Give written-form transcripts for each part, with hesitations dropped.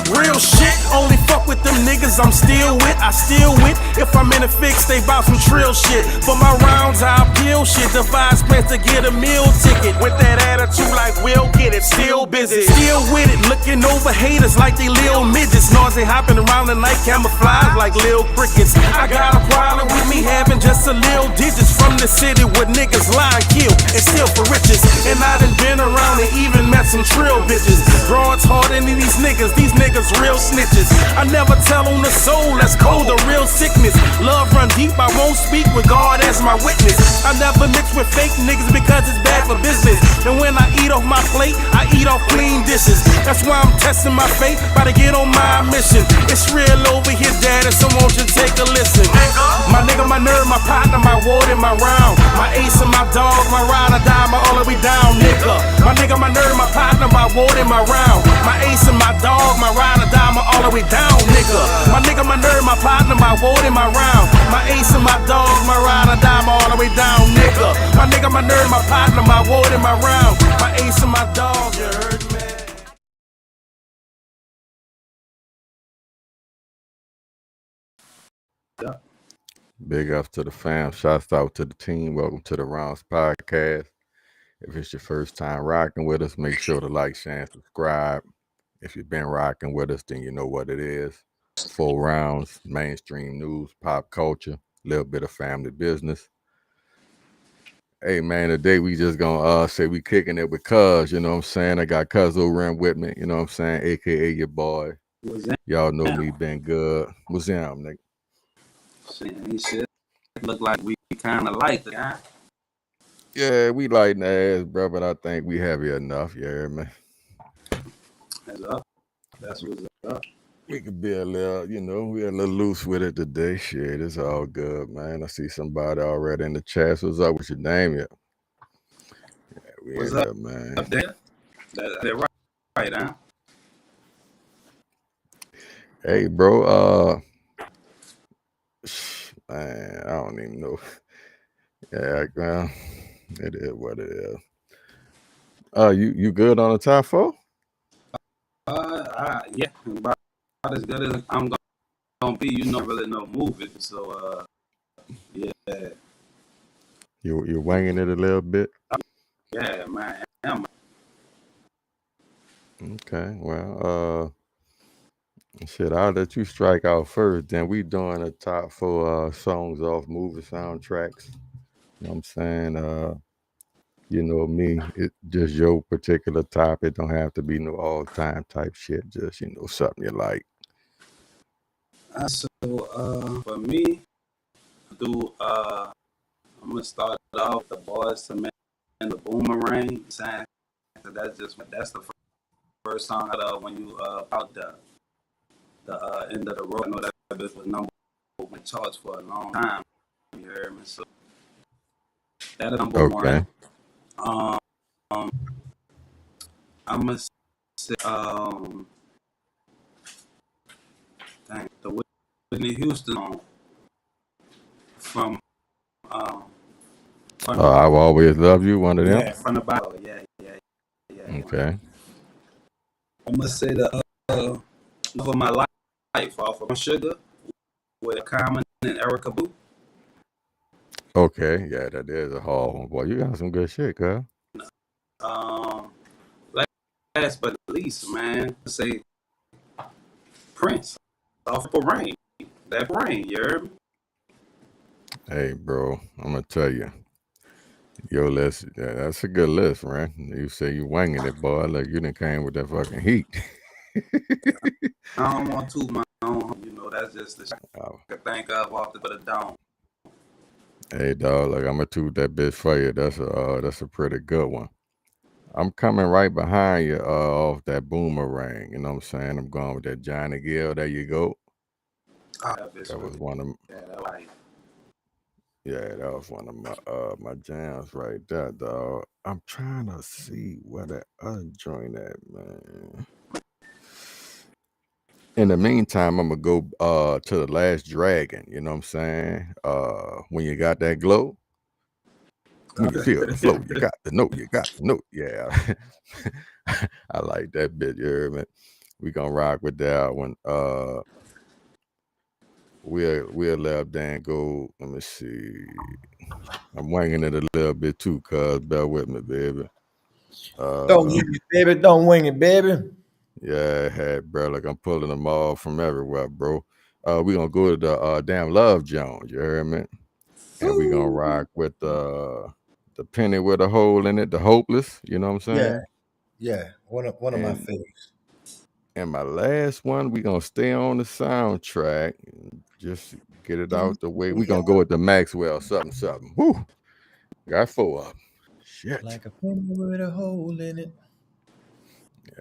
Real shit, only fuck with them niggas I'm still with. I still with. If I'm in a fix, they bout some trill shit. For my rounds, I'll peel shit. Devise plans to get a meal ticket. With that attitude like we'll get it. Still busy, still with it. Looking over haters like they little midgets. Nausea hopping around the night, camouflage like little crickets. I got a problem with me having just a little digits. From the city where niggas lie, kill, and steal for riches. And I done been around and even met some trill bitches. Broads harder than these niggas real snitches. I never tell on the soul, that's cold, the real sickness. Love run deep, I won't speak with God as my witness. I never mix with fake niggas because it's bad for business. And when I eat off my plate, I eat off clean dishes. That's why I'm testing my faith, about to get on my mission. It's real over here, daddy, so won't you take a listen. My nigga, my nerve, my partner, my ward, and my round. My ace and my dog, my ride or die, my all the way down, nigga. My nigga, my nerve, my partner, my ward, and my round. My ace and my dog, my ride or die, my all the way down, nigga. My nigga, my nerve, my partner, my ward, and my round. My ace and my dog, my ride or die, my all the way down, nigga. My nigga, my nerve, my partner, my ward, and my round. My ace and my dog, you heard me? Big ups to the fam. Shouts out to the team. Welcome to the Rounds Podcast. If it's your first time rocking with us, make sure to like, share, and subscribe. If you've been rocking with us, then you know what it is. 4 rounds, mainstream news, pop culture, a little bit of family business. Hey, man, today we just gonna say we kicking it with Cuz, you know what I'm saying? I got Cuz O'Ren with me, you know what I'm saying? AKA your boy. Y'all know me, been good. What's down, nigga? Shit, look like we kind of like it, huh? Yeah, we lighting the ass, bro, but I think we heavy enough, yeah, man. That's up. That's what's up. We could be a little, you know, we a little loose with it today. Shit, it's all good, man. I see somebody already in the chat. What's up with your name yet? Yeah, we What's in up, there, man. Up there? That's right, huh? Hey, bro, man, I don't even know. Yeah, well, it is what it is. You good on the top 4? Yeah, about as good as I'm gonna be. You know, really no moving. So, yeah. You're winging it a little bit. Yeah, man. Okay, well, shit, I'll let you strike out first. Then we doing a top 4 songs off movie soundtracks. You know what I'm saying? You know me, it just your particular topic. Don't have to be no all-time type shit. Just, you know, something you like. So, for me, I'm gonna start off with the Boys to Men and the Boomerang. That's the first song when you about the end of the road. I know that this was number 1 charts for a long time. You heard me? So that is number 1. I'm gonna say the Whitney Houston song from I've Always Loved You, one of them. Yeah, from the Bible. Yeah. Okay. I'm gonna say the Love of My Life off of Sugar with Common and Erykah Badu. Okay, yeah, that is a hard one, boy. You got some good shit, cuz. Last but not least, man, I say Prince off of Rain. That Rain, you heard me? Hey, bro, I'm gonna tell you, your list, yeah, that's a good list, man. You say you winging it, boy. Like you done came with that fucking heat. I don't want to my own, you know. That's just the shit I can think of off the dome. Hey, dog, like I'm gonna toot that bitch for you. That's a pretty good one. I'm coming right behind you off that Boomerang. You know what I'm saying? I'm going with that Johnny Gill. There you go. That was one of that was one of my jams right there, dog. I'm trying to see where that other joint at, man. In the meantime, I'm gonna go to The Last Dragon. You know what I'm saying? When You Got That Glow. When you feel the flow, you got to know, Yeah. I like that bit, you heard me? We gonna rock with that one. We'll let Dan go. Let me see. I'm winging it a little bit too, cuz bear with me, baby. Don't wing it, baby. Don't wing it, baby. Yeah, hey, bro. Like I'm pulling them all from everywhere, bro. We gonna go to the damn Love Jones, you heard me? And we gonna rock with the penny with a hole in it, the hopeless, you know what I'm saying? Yeah. One of my And favorites. and my last one, we gonna stay on the soundtrack and just get it out the way. We gonna go with the Maxwell something. Woo! Got 4 of them. Shit. Like a penny with a hole in it.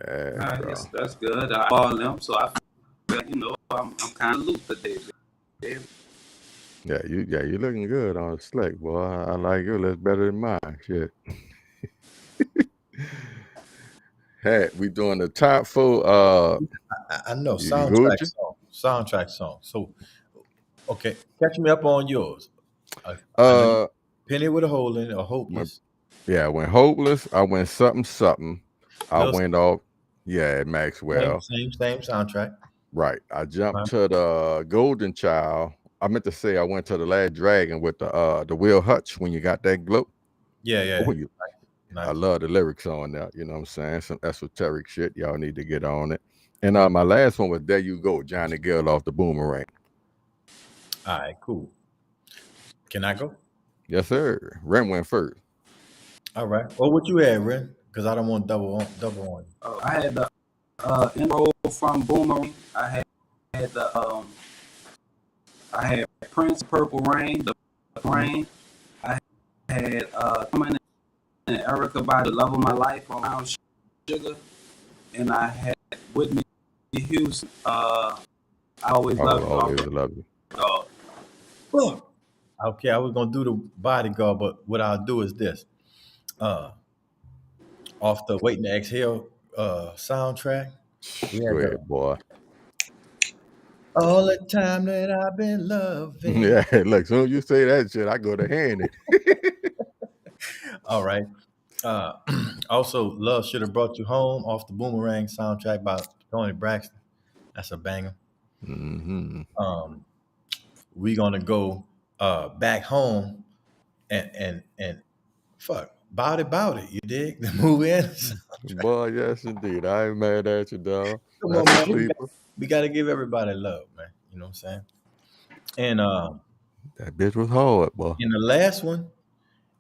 Yeah, bro. That's good. I all them, so I feel like, I'm kind of loose today, baby. Yeah, you looking good on the slick, boy. I like you. That's better than mine. Shit. Hey, we doing the top 4. I know You Gucci? soundtrack song. So, okay, catch me up on yours. I know penny with a hole in it, or hopeless. Yeah, when hopeless, I went something. I Little went off. Yeah, Maxwell. Same soundtrack. Right. I jumped to the Golden Child. I meant to say I went to the Last Dragon with the Will Hutch when you got that glow. Yeah. Oh, I love the lyrics on that. You know what I'm saying? Some esoteric shit. Y'all need to get on it. And my last one was There You Go, Johnny Gill off the Boomerang. All right, cool. Can I go? Yes, sir. Ren went first. All right. Well, what you had, Ren? Because I don't want double on you. Oh, I had the intro from Boomerang. I had Prince, Purple Rain, the Rain. I had Coming and Erica by The Love of My Life on Brown Sugar, and I had Whitney Houston. I always love you. Always love you. Fuck. Okay, I was gonna do the Bodyguard, but what I'll do is this. Off the Waiting to Exhale soundtrack. Go ahead, boy. All the time that I've been loving. Yeah, look, soon as you say that shit, I go to hand it. All right. Also, Love Should Have Brought You Home off the Boomerang soundtrack by Tony Braxton. That's a banger. Mm-hmm. We're gonna go back home and fuck Bout It. You dig the movie? Boy, yes indeed. I ain't mad at you, dog. Come on, man. We gotta give everybody love, man. You know what I'm saying? And that bitch was hard, boy. And the last one,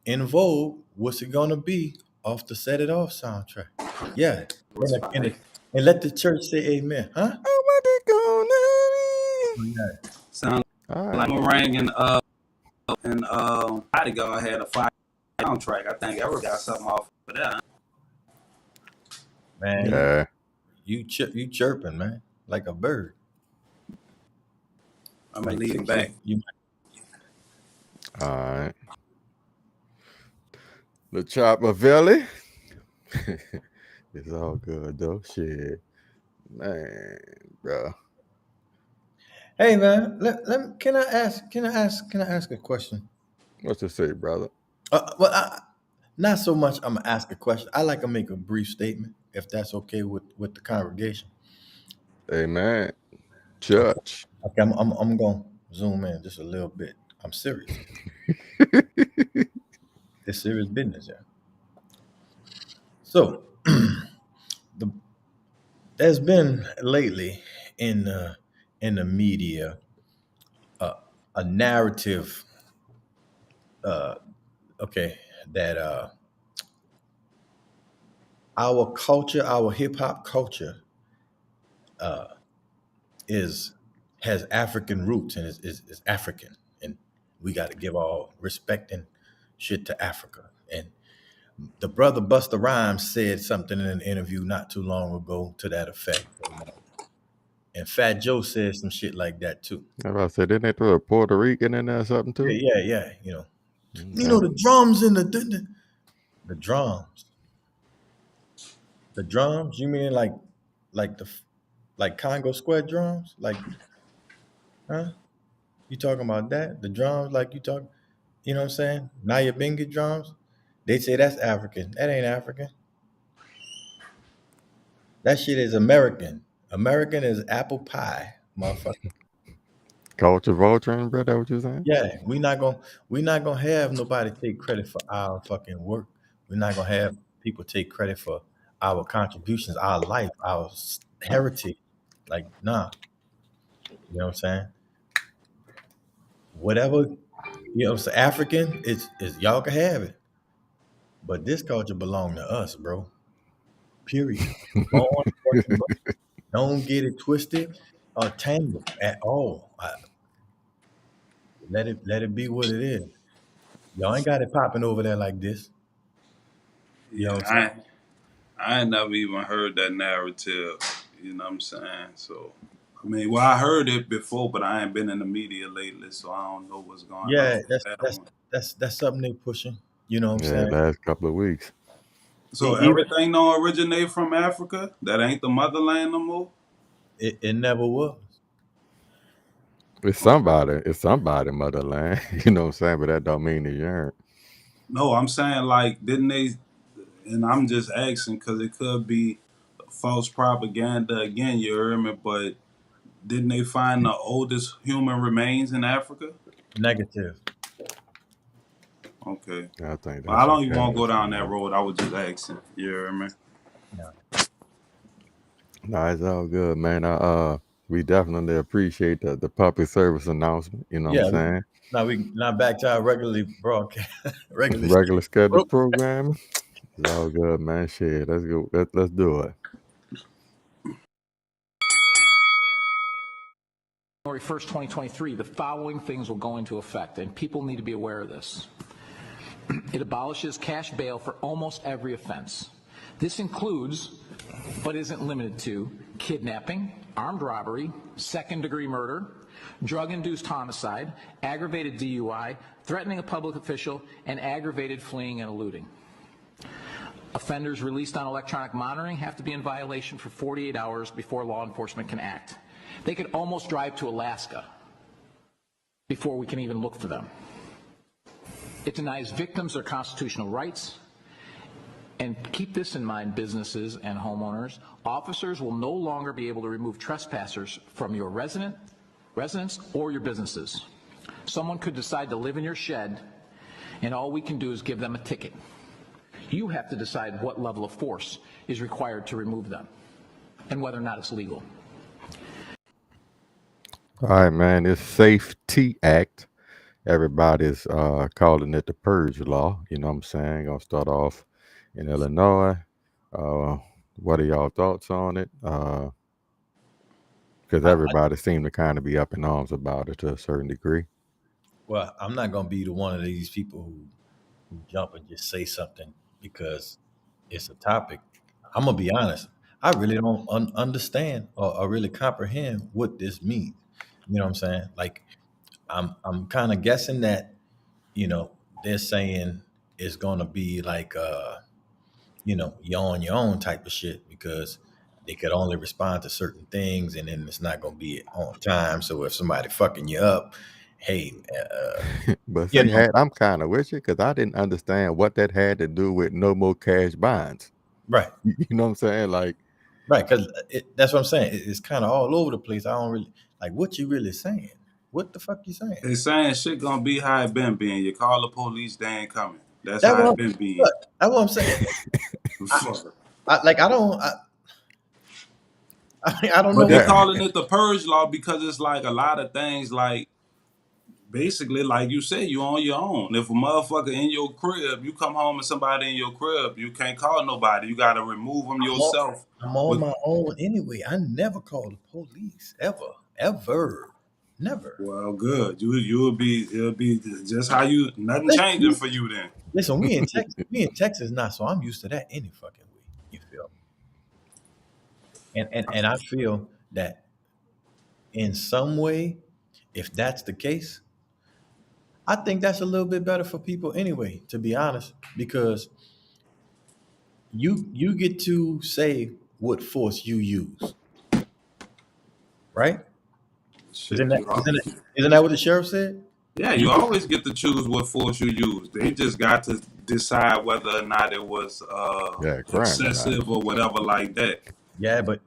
In Vogue, What's It Gonna Be off the Set It Off soundtrack. Yeah. And let the church say amen. Huh? Oh, what it gonna be? Sound like Boomerang and Bodyguard had a fire soundtrack. I think Eric got something off of that. Man, yeah. You chirping, man, like a bird. I'm gonna leave it back. All right. The Choppervelli. It's all good though. Shit. Man, bro. Hey man, can I ask a question? What's to say, brother? Not so much I'm gonna ask a question. I like to make a brief statement, if that's okay with the congregation. Amen. Church. Okay, I'm gonna zoom in just a little bit. I'm serious. It's serious business, yeah. So, there's been lately in the media a narrative, that our culture, our hip hop culture, has African roots and is African, and we got to give all respect and shit to Africa. And the brother Busta Rhymes said something in an interview not too long ago to that effect. And Fat Joe said some shit like that too. I said, didn't they throw a Puerto Rican in there or something too? Yeah. You know the drums and the drums. The drums? You mean like Congo Square drums? Like, huh? You talking about that? The drums like you talk, you know what I'm saying? Nyabingi drums? They say that's African. That ain't African. That shit is American. American is apple pie, motherfucker. Culture vulturing, bro. That what you saying? Yeah, we not gonna have nobody take credit for our fucking work. We're not gonna have people take credit for our contributions, our life, our heritage. Like, nah, you know what I'm saying? Whatever, you know, it's African. Is y'all can have it, but this culture belong to us, bro. Period. Born fucking, don't get it twisted or tangled at all. Let it be what it is. Y'all ain't got it popping over there like this. You know Yeah, what I'm saying? I ain't never even heard that narrative. You know what I'm saying? So, I mean, well, I heard it before, but I ain't been in the media lately, so I don't know what's going on Yeah, with that one. that's something they pushing. You know what I'm Yeah, saying? last couple of weeks. So Even everything don't originate from Africa? That ain't the motherland no more? it never was. It's somebody motherland. You know what I'm saying? But that don't mean that you aren't. No, I'm saying like, didn't they? And I'm just asking because it could be false propaganda again. You heard me, but didn't they find the oldest human remains in Africa? Negative. Okay. I think Well, I that's some don't even want to go down that cash. road. I was just asking. You hear me? Yeah. No, it's all good, man. We definitely appreciate the public service announcement. You know what I'm Yeah. saying? Now back to our regularly broadcast, regularly Regular scheduled scheduled program. programming. It's all good, man. Shit, let's go. Let's do it. January 1st, 2023, the following things will go into effect, and people need to be aware of this. It abolishes cash bail for almost every offense. This includes, but isn't limited to, kidnapping, armed robbery, second-degree murder, drug-induced homicide, aggravated DUI, threatening a public official, and aggravated fleeing and eluding. Offenders released on electronic monitoring have to be in violation for 48 hours before law enforcement can act. They could almost drive to Alaska before we can even look for them. It denies victims their constitutional rights. And keep this in mind, businesses and homeowners. Officers will no longer be able to remove trespassers from your residence or your businesses. Someone could decide to live in your shed, and all we can do is give them a ticket. You have to decide what level of force is required to remove them and whether or not it's legal. All right, man. It's Safety Act. Everybody's calling it the Purge Law. You know what I'm saying? Gonna start off in Illinois. What are y'all thoughts on it? Because everybody seemed to kind of be up in arms about it to a certain degree. Well, I'm not gonna be the one of these people who jump and just say something because it's a topic. I'm gonna be honest. I really don't understand or really comprehend what this means. You know what I'm saying? Like, I'm kind of guessing that, you know, they're saying it's gonna be like you know, you're on your own type of shit because they could only respond to certain things and then it's not gonna be on time. So if somebody fucking you up, hey, But you see, know, I'm kind of with you because I didn't understand what that had to do with no more cash bonds. right, You know what I'm saying? Like, right, because that's what I'm saying. It's kind of all over the place. I don't really like what you really saying. What the fuck you saying? They saying shit gonna be how it been being. You call the police, they ain't coming. That's That how what it been being. look, that's what I'm saying. Fuck. I don't. I don't know But they what. calling it the purge law because it's like a lot of things like basically like you said, you on your own. If a motherfucker in your crib, you come home and somebody in your crib, you can't call nobody. You gotta remove them yourself. I'm on With, my own anyway. I never call the police ever, never. well, good. You'll be it'll be just how you nothing changing for you then. Listen, we in Texas. We in Texas now, so I'm used to that any fucking way. You feel? And I feel that in some way, if that's the case, I think that's a little bit better for people anyway. To be honest, because you get to say what force you use, right? Shit, Isn't that you isn't always, that, isn't that what the sheriff said? yeah, you always get to choose what force you use. They just got to decide whether or not it was Yeah, crime or not. excessive or whatever like that. Yeah, but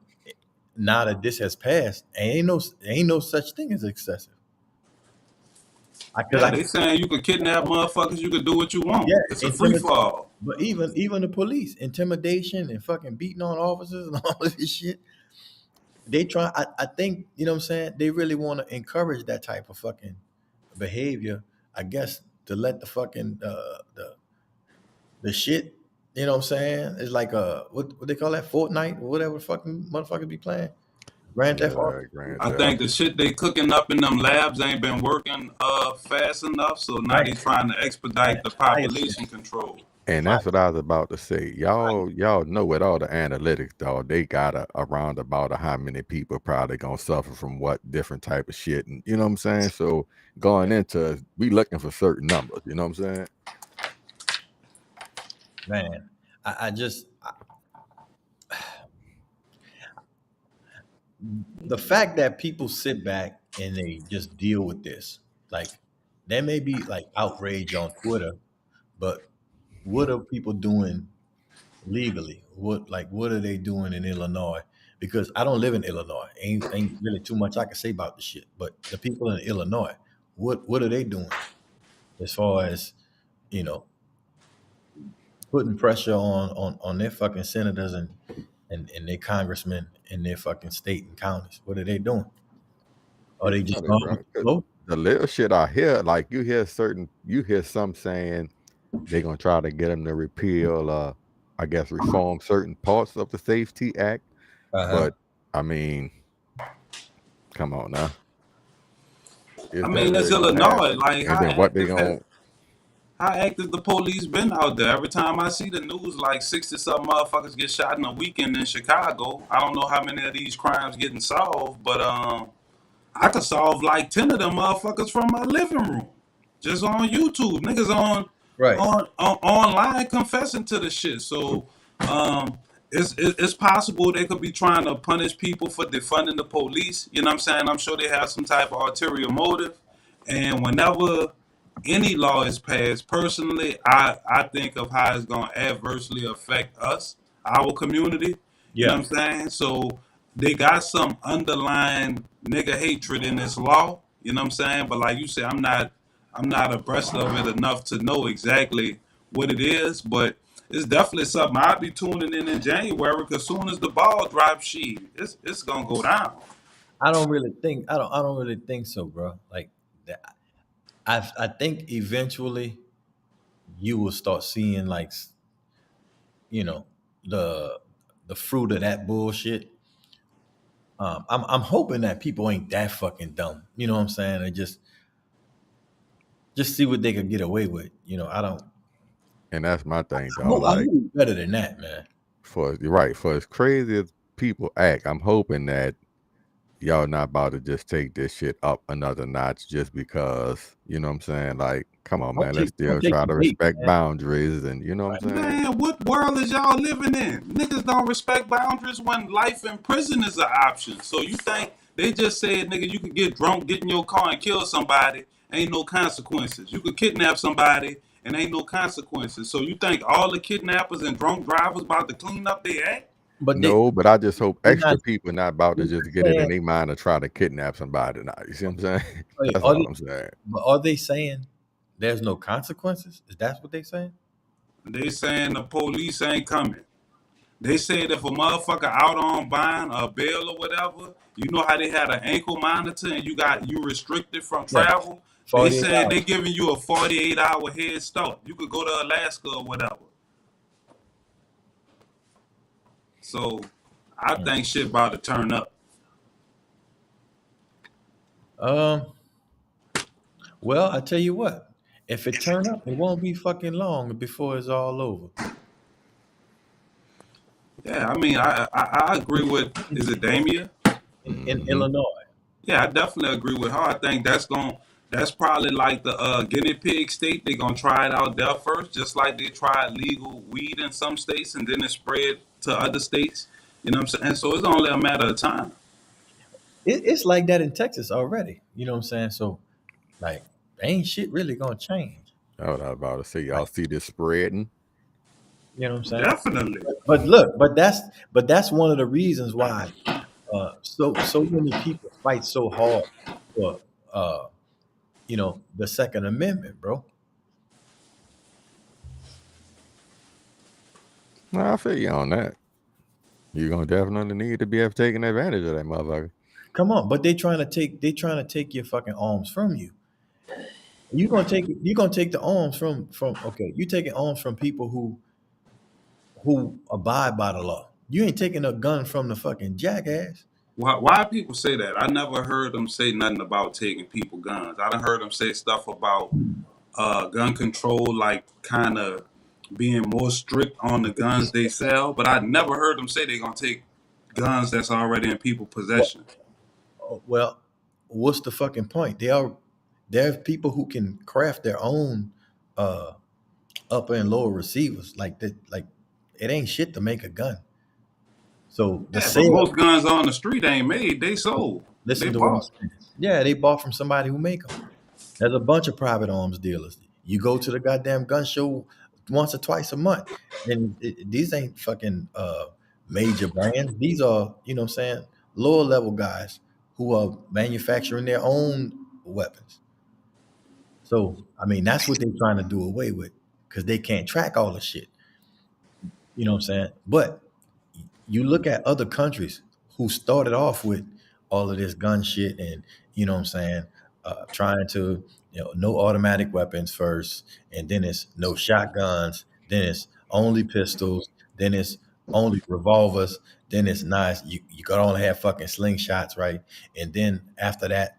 now that this has passed, ain't no such thing as excessive. Yeah, they saying you could kidnap motherfuckers, you could do what you want. Yeah, It's a free fall. But even the police, intimidation and fucking beating on officers and all of this shit, they try. I think, you know what I'm saying, they really want to encourage that type of fucking behavior, I guess, to let the fucking the shit, you know what I'm saying? It's like what they call that, Fortnite or whatever fucking motherfuckers be playing. Grand Theft Auto. Grand I Theft. think the shit they cooking up in them labs ain't been working fast enough, so now they trying to expedite the population control. And that's what I was about to say. Y'all know with all the analytics, dog, they got around about how many people probably gonna suffer from what different type of shit, and you know what I'm saying. So going into it, we looking for certain numbers. You know what I'm saying? Man, I just the fact that people sit back and they just deal with this, like, there may be like outrage on Twitter, but what are people doing legally? What are they doing in Illinois? Because I don't live in Illinois. Ain't really too much I can say about the shit. But the people in Illinois, what are they doing as far as, you know, putting pressure on their fucking senators and their congressmen in their fucking state and counties? What are they doing? Are they just the little shit I hear, like you hear some saying they're gonna try to get them to repeal, I guess reform certain parts of the Safety Act. But I mean, come on now. I mean, it's Illinois. Like, and then what they gonna? How active the police been out there? Every time I see the news, like 60-something motherfuckers get shot in a weekend in Chicago. I don't know how many of these crimes getting solved, but I could solve like 10 of them motherfuckers from my living room, just on YouTube. Niggas on online confessing to the shit. So it's possible they could be trying to punish people for defunding the police. You know what I'm saying? I'm sure they have some type of ulterior motive. And whenever any law is passed, personally, I think of how it's going to adversely affect us, our community. You know what I'm saying? So they got some underlying nigga hatred in this law. You know what I'm saying? But like you said, I'm not abreast of it enough to know exactly what it is. But it's definitely something I'll be tuning in January, because as soon as the ball drops, it's gonna go down. I don't really think so, bro. Like that. I think eventually you will start seeing, like, you know, the fruit of that bullshit. I'm hoping that people ain't that fucking dumb. You know what I'm saying? They just see what they could get away with. You know, I don't. And that's my thing, dog. I hope it's better than that, man. You're right. For as crazy as people act, I'm hoping that y'all not about to just take this shit up another notch just because, you know what I'm saying? Like, come on, man. Let's still try to respect boundaries, and you know what I'm saying? Man, what world is y'all living in? Niggas don't respect boundaries when life in prison is an option. So you think they just said, nigga, you could get drunk, get in your car and kill somebody, ain't no consequences. You could kidnap somebody and ain't no consequences. So you think all the kidnappers and drunk drivers about to clean up their act? But I just hope extra people not about to just get it in their mind to try to kidnap somebody now. You see what I'm saying? That's all I'm saying. But are they saying there's no consequences? Is that what they saying? They saying the police ain't coming. They said if a motherfucker out on bond or bail or whatever, you know how they had an ankle monitor and you restricted from travel? They said they giving you a 48-hour head start. You could go to Alaska or whatever. So I think shit about to turn up. Well, I tell you what, if it turn up, it won't be fucking long before it's all over. Yeah, I mean, I agree with, is it Damia? In Illinois. Yeah, I definitely agree with her. I think that's probably like the guinea pig state. They're going to try it out there first, just like they tried legal weed in some states and then it spread to other states. You know what I'm saying? So it's only a matter of time. It's like that in Texas already. You know what I'm saying? So, like, ain't shit really going to change. That's what I was about to say. Y'all see this spreading? You know what I'm saying? Definitely. But look, but that's one of the reasons why so many people fight so hard for the Second Amendment, bro. No, I feel you on that. You're gonna definitely need to be taking advantage of that motherfucker. Come on, but they trying to take your fucking arms from you. You're gonna take the arms from okay, you taking arms from people who abide by the law. You ain't taking a gun from the fucking jackass. Why people say that? I never heard them say nothing about taking people guns. I done heard them say stuff about gun control, like kind of being more strict on the guns they sell. But I never heard them say they're gonna take guns that's already in people's possession. Well, what's the fucking point? There's people who can craft their own upper and lower receivers like that. Like it ain't shit to make a gun. So the Yeah, but sale, most guns on the street ain't made; they sold. listen They to what I'm bought. saying. Yeah, they bought from somebody who make them. There's a bunch of private arms dealers. You go to the goddamn gun show once or twice a month, and these ain't fucking major brands. These are, you know what I'm saying, lower level guys who are manufacturing their own weapons. So, I mean, that's what they're trying to do away with because they can't track all the shit. You know what I'm saying? But you look at other countries who started off with all of this gun shit and, you know what I'm saying, trying to, no automatic weapons first, and then it's no shotguns, then it's only pistols, then it's only revolvers, then it's nice. You could only have fucking slingshots, right? And then after that,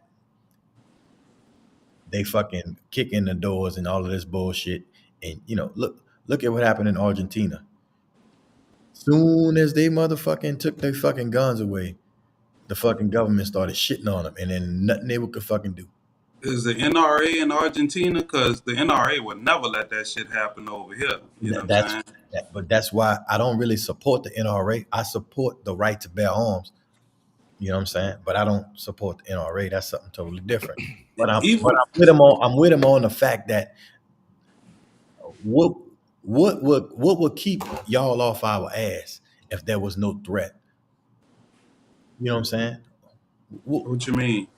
they fucking kick in the doors and all of this bullshit. And look at what happened in Argentina. Soon as they motherfucking took their fucking guns away, the fucking government started shitting on them, and then nothing they could fucking do. Is the NRA in Argentina? Because the NRA would never let that shit happen over here. You know what I'm saying? But that's why I don't really support the NRA. I support the right to bear arms. You know what I'm saying? But I don't support the NRA. That's something totally different. But I'm with him on the fact that what would keep y'all off our ass if there was no threat? You know what I'm saying? What you mean?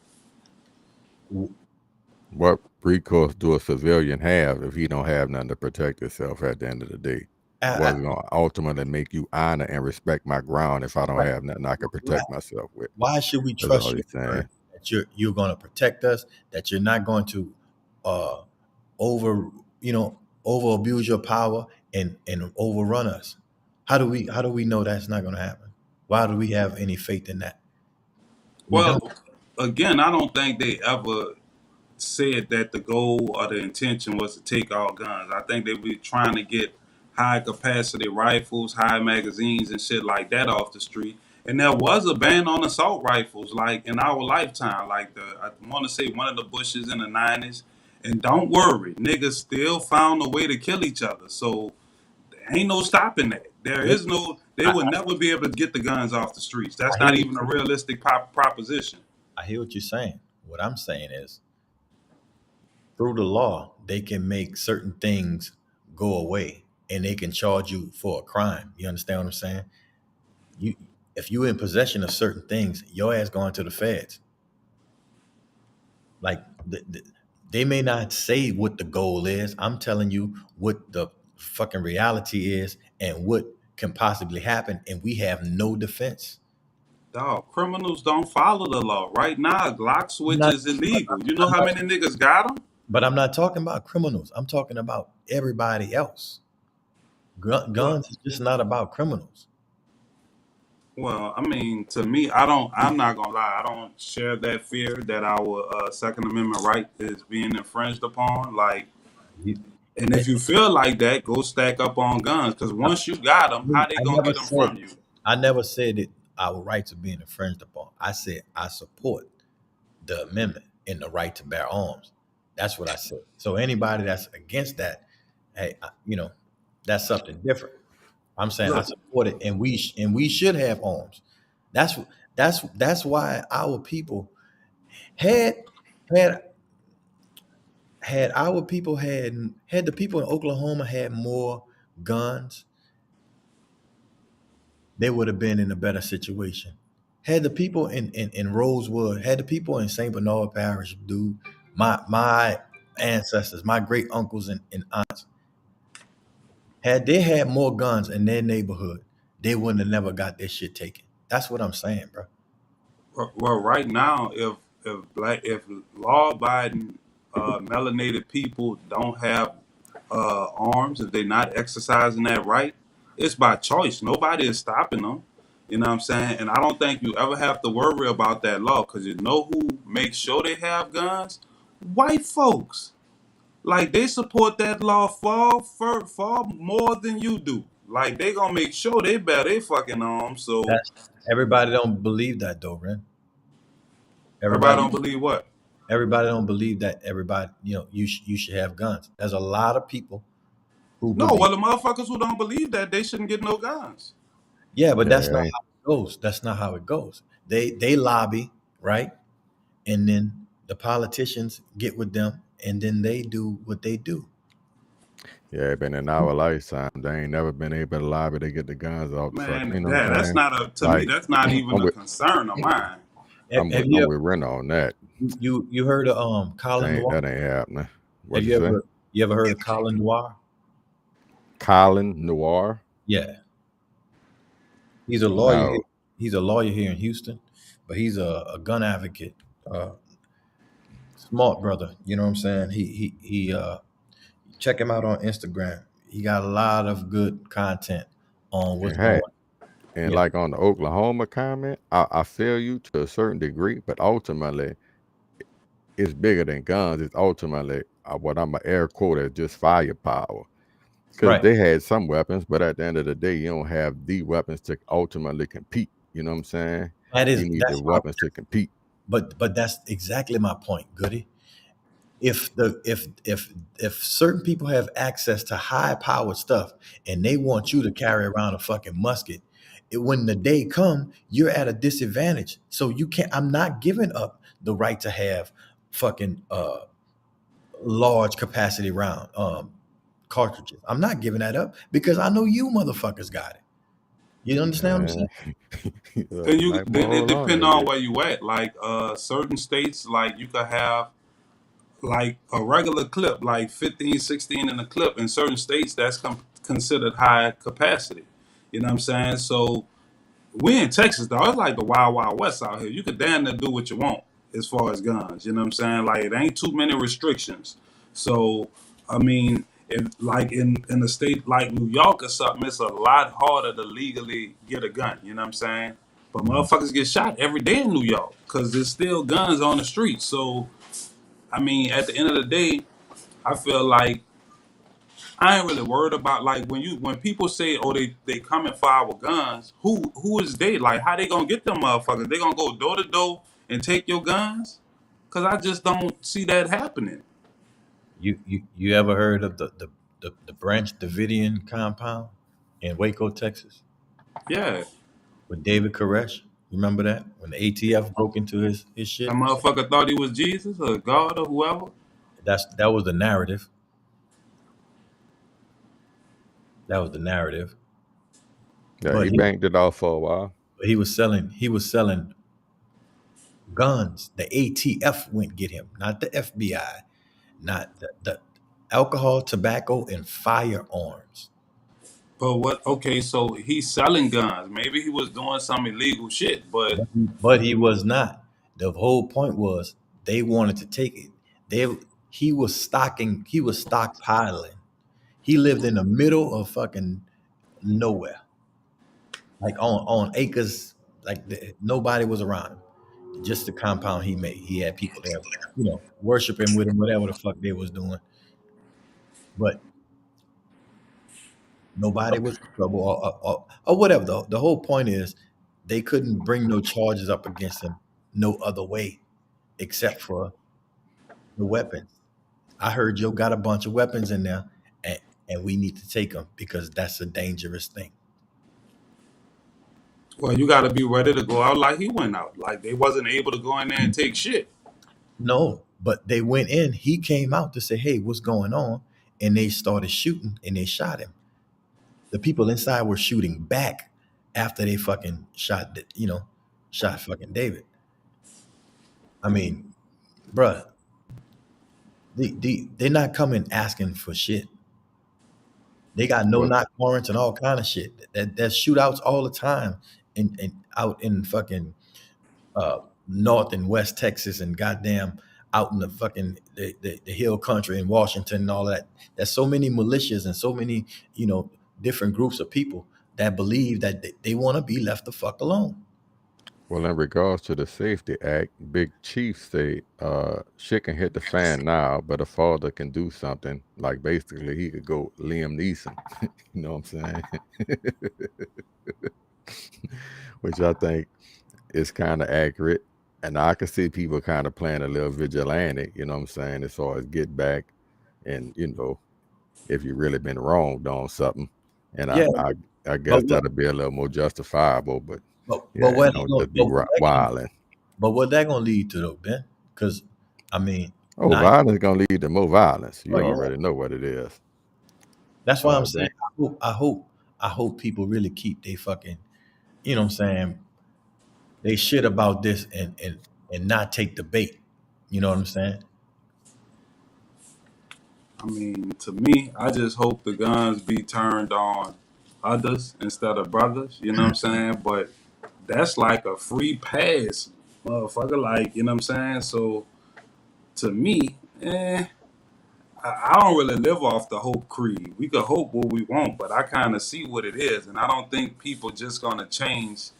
What recourse do a civilian have if he don't have nothing to protect himself at the end of the day? What's going to ultimately make you honor and respect my ground if I don't have nothing I can protect myself with? Why should we That's trust all you he's saying. that you're going to protect us? That you're not going to over abuse your power and overrun us? How do we know that's not going to happen? Why do we have any faith in that? Well, again, I don't think they ever said that the goal or the intention was to take all guns. I think they were trying to get high capacity rifles, high magazines, and shit like that off the street. And there was a ban on assault rifles, like in our lifetime, like I want to say one of the Bushes in the '90s. And don't worry, niggas still found a way to kill each other. So there ain't no stopping that. They would never be able to get the guns off the streets. That's not even a realistic proposition. I hear what you're saying. What I'm saying is, through the law, they can make certain things go away, and they can charge you for a crime. You understand what I'm saying? If you're in possession of certain things, your ass going to the feds. Like they may not say what the goal is. I'm telling you what the fucking reality is and what can possibly happen, and we have no defense. Dog, criminals don't follow the law. Right now, a Glock switch is illegal. You know how many niggas got them? But I'm not talking about criminals. I'm talking about everybody else. Guns is just not about criminals. Well, I mean, to me, I'm not gonna lie. I don't share that fear that our Second Amendment right is being infringed upon. Like, and if you feel like that, go stack up on guns. Because once you got them, how they gonna get them from you? I never said that our rights are being infringed upon. I said I support the amendment and the right to bear arms. That's what I said. So anybody that's against that, hey, that's something different. I'm saying I support it, and we should have arms. That's why our people had had our people had the people in Oklahoma had more guns, they would have been in a better situation. Had the people in Rosewood, had the people in St. Bernard Parish, dude, my ancestors, my great uncles and aunts, had they had more guns in their neighborhood, they wouldn't have never got their shit taken. That's what I'm saying, bro. Well, right now, if law-abiding melanated people don't have arms, if they're not exercising that right, it's by choice. Nobody is stopping them. You know what I'm saying? And I don't think you ever have to worry about that law, because you know who makes sure they have guns? White folks. Like, they support that law far more than you do. Like, they gonna make sure they bear their fucking arms. So That's everybody don't believe that though, Ren. everybody Everybody don't believe what? everybody don't believe that everybody, you should have guns. There's a lot of people who No, believe. well, the motherfuckers who don't believe that, they shouldn't get no guns. Yeah, but that's Yeah, not ain't- how it goes. That's not how it goes. They lobby, right? And then the politicians get with them and then they do what they do. yeah, been in our lifetime. They ain't never been able to lobby to get the guns off the fuck. Man, You know what I'm that's saying? not to me, Like, that's not even I'm a with concern of mine. Have, I'm have with you I'm ever, with Rena on that. you heard of Colin Noir? That ain't happening. Have What you you say? ever heard of Colin Noir? Colin Noir? Yeah. He's a lawyer. No. He's a lawyer here in Houston, but he's a gun advocate. Smart brother, you know what I'm saying? He check him out on Instagram. He got a lot of good content on what's And going hey, on. and Yeah. like on the Oklahoma comment, I feel you to a certain degree, but ultimately it's bigger than guns. It's ultimately what I'm gonna air quote as just firepower. Because Right. they had some weapons, but at the end of the day, you don't have the weapons to ultimately compete. You know what I'm saying? You need the That's my weapons to compete. but that's exactly my point, Goody. If certain people have access to high powered stuff and they want you to carry around a fucking musket, when the day come, you're at a disadvantage. So you can't. I'm not giving up the right to have fucking large capacity round cartridges. I'm not giving that up because I know you motherfuckers got it. You understand what I'm saying? Then Like, then it hold on, depends on nigga. where you at. Like certain states, like you could have like a regular clip, like 15, 16 in a clip. In certain states, that's considered high capacity. You know what I'm saying? So we in Texas though, it's like the wild wild west out here. You could damn near do what you want as far as guns. You know what I'm saying? Like it ain't too many restrictions. So I mean, if like in a state like New York or something, it's a lot harder to legally get a gun. You know what I'm saying? But motherfuckers get shot every day in New York because there's still guns on the streets. So I mean, at the end of the day, I feel like I ain't really worried about like when people say, oh, they coming for our guns. Who is they? Like, how they gonna get them motherfuckers? They gonna go door to door and take your guns? Cause I just don't see that happening. You ever heard of the Branch Davidian compound in Waco, Texas, Yeah, with David Koresh? Remember that when the ATF broke into his that shit? motherfucker thought he was Jesus or God or whoever. That was the narrative. That was the narrative. Yeah, But he banked it off for a while. he was selling guns. The ATF went get him, not the FBI, not the alcohol, tobacco, and firearms. But what? Okay, so he's selling guns. Maybe he was doing some illegal shit, but But he was not. The whole point was they wanted to take it. They he was stockpiling. He lived in the middle of fucking nowhere, like on acres, like nobody was around him. Just the compound he made. He had people there, worshiping with him, whatever the fuck they was doing. But nobody was in trouble or whatever. The whole point is they couldn't bring no charges up against him no other way except for the weapons. I heard Joe got a bunch of weapons in there, and we need to take them because that's a dangerous thing. well, you got to be ready to go out like he went out. Like they wasn't able to go in there and take shit. No, But they went in. He came out to say, "Hey, what's going on?" And they started shooting, and they shot him. The people inside were shooting back after they fucking shot, shot fucking David. I mean, bruh, they're not coming asking for shit. They got no Well, knock warrants and all kind of shit. There's shootouts all the time in out in fucking uh, North and West Texas and goddamn out in the fucking the hill country in Washington and all that. There's so many militias and so many, different groups of people that believe that they want to be left the fuck alone. well, in regards to the Safety Act, Big Chief say shit can hit the fan now, but a father can do something. Like basically, he could go Liam Neeson. You know what I'm saying? Which I think is kind of accurate. And I can see people kind of playing a little vigilante, you know what I'm saying, as far as get back and, if you really been wronged on something. And Yeah, I guess but what, that'll be a little more justifiable, but but yeah, what, just be wilding. but what that gonna lead to though, Ben? Because I mean, Oh, now, violence gonna lead to more violence. You oh yeah, already know what it is. that's why I'm saying Then I hope people really keep they fucking, you know what I'm saying, they shit about this and not take the bait. You know what I'm saying? I mean, to me, I just hope the guns be turned on others instead of brothers. You know what I'm saying? But that's like a free pass, motherfucker. Like, you know what I'm saying? So to me, I don't really live off the hope creed. We could hope what we want, but I kind of see what it is, and I don't think people just gonna change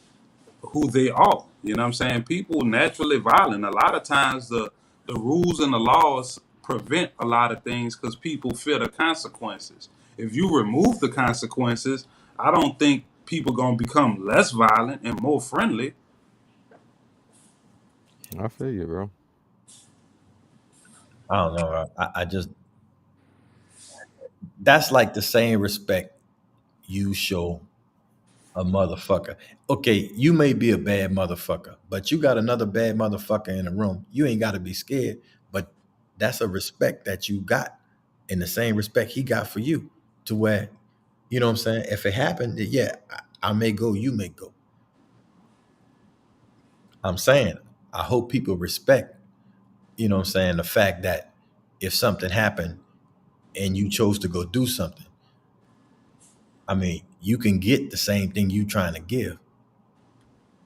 who they are. You know what I'm saying? People naturally violent. A lot of times the rules and the laws prevent a lot of things because people fear the consequences. If you remove the consequences, I don't think people gonna become less violent and more friendly. I feel you, bro. I don't know. I just that's like the same respect you show a motherfucker. Okay, you may be a bad motherfucker, but you got another bad motherfucker in the room. You ain't got to be scared, but that's a respect that you got, in the same respect he got for you, to where, you know what I'm saying? If it happened, yeah, I may go, you may go. I'm saying, I hope people respect, you know what I'm saying, the fact that if something happened and you chose to go do something, I mean, you can get the same thing you trying to give,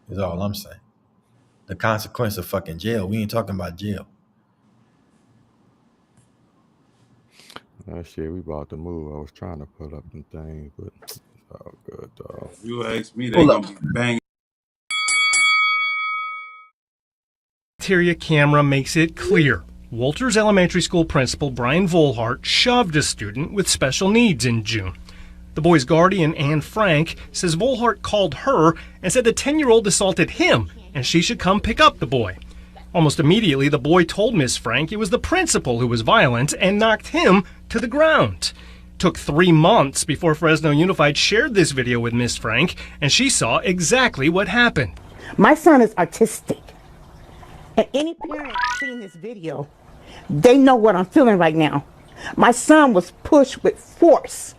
is all I'm saying. The consequence of fucking jail. We ain't talking about jail. Shit, we about to move. I was trying to pull up some things, but it's all good, dog. If you ask me, they Hold gonna up. be banging. Interior camera makes it clear. Walters Elementary School principal Brian Volhart shoved a student with special needs in June. The boy's guardian, Anne Frank, says Volhart called her and said the 10-year-old assaulted him and she should come pick up the boy. Almost immediately, the boy told Miss Frank it was the principal who was violent and knocked him to the ground. It took 3 months before Fresno Unified shared this video with Miss Frank, and she saw exactly what happened. My son is autistic. And any parent seeing this video, they know what I'm feeling right now. My son was pushed with force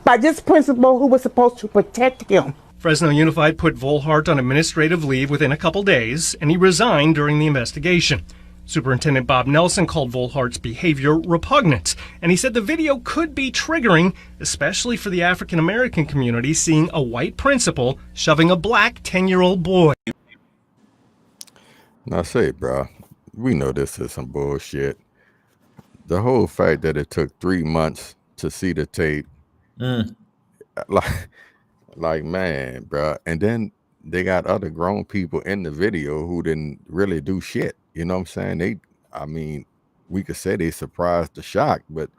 by this principal who was supposed to protect him. Fresno Unified put Volhart on administrative leave within a couple days, and he resigned during the investigation. Superintendent Bob Nelson called Volhart's behavior repugnant, and he said the video could be triggering, especially for the African American community seeing a white principal shoving a black 10-year-old boy. Now, say, bro, we know this is some bullshit. The whole fact that it took 3 months to see the tape, like man, bro, and then they got other grown people in the video who didn't really do shit. You know what I'm saying? I mean, we could say they surprised the shock, but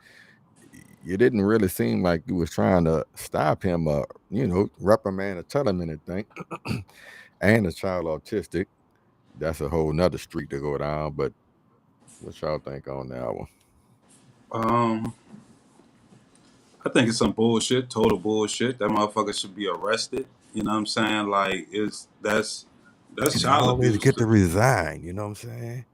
you didn't really seem like you was trying to stop him or, reprimand or tell him anything. And a child autistic, that's a whole nother street to go down. But what y'all think on that one? I think it's some bullshit, total bullshit. That motherfucker should be arrested. You know what I'm saying? Like, that's And child always abuse. get to resign, you know what I'm saying?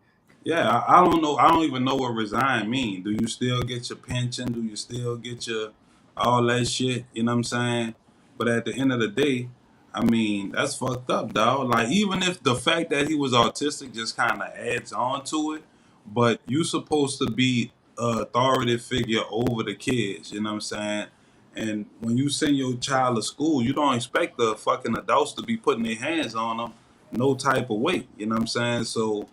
Yeah, I don't know. I don't even know what resign mean. Do you still get your pension? Do you still get your all that shit? You know what I'm saying? But at the end of the day, I mean, that's fucked up, dog. Like, even if the fact that he was autistic just kind of adds on to it, but you supposed to be a authority figure over the kids. You know what I'm saying? And when you send your child to school, you don't expect the fucking adults to be putting their hands on them no type of way. You know what I'm saying? So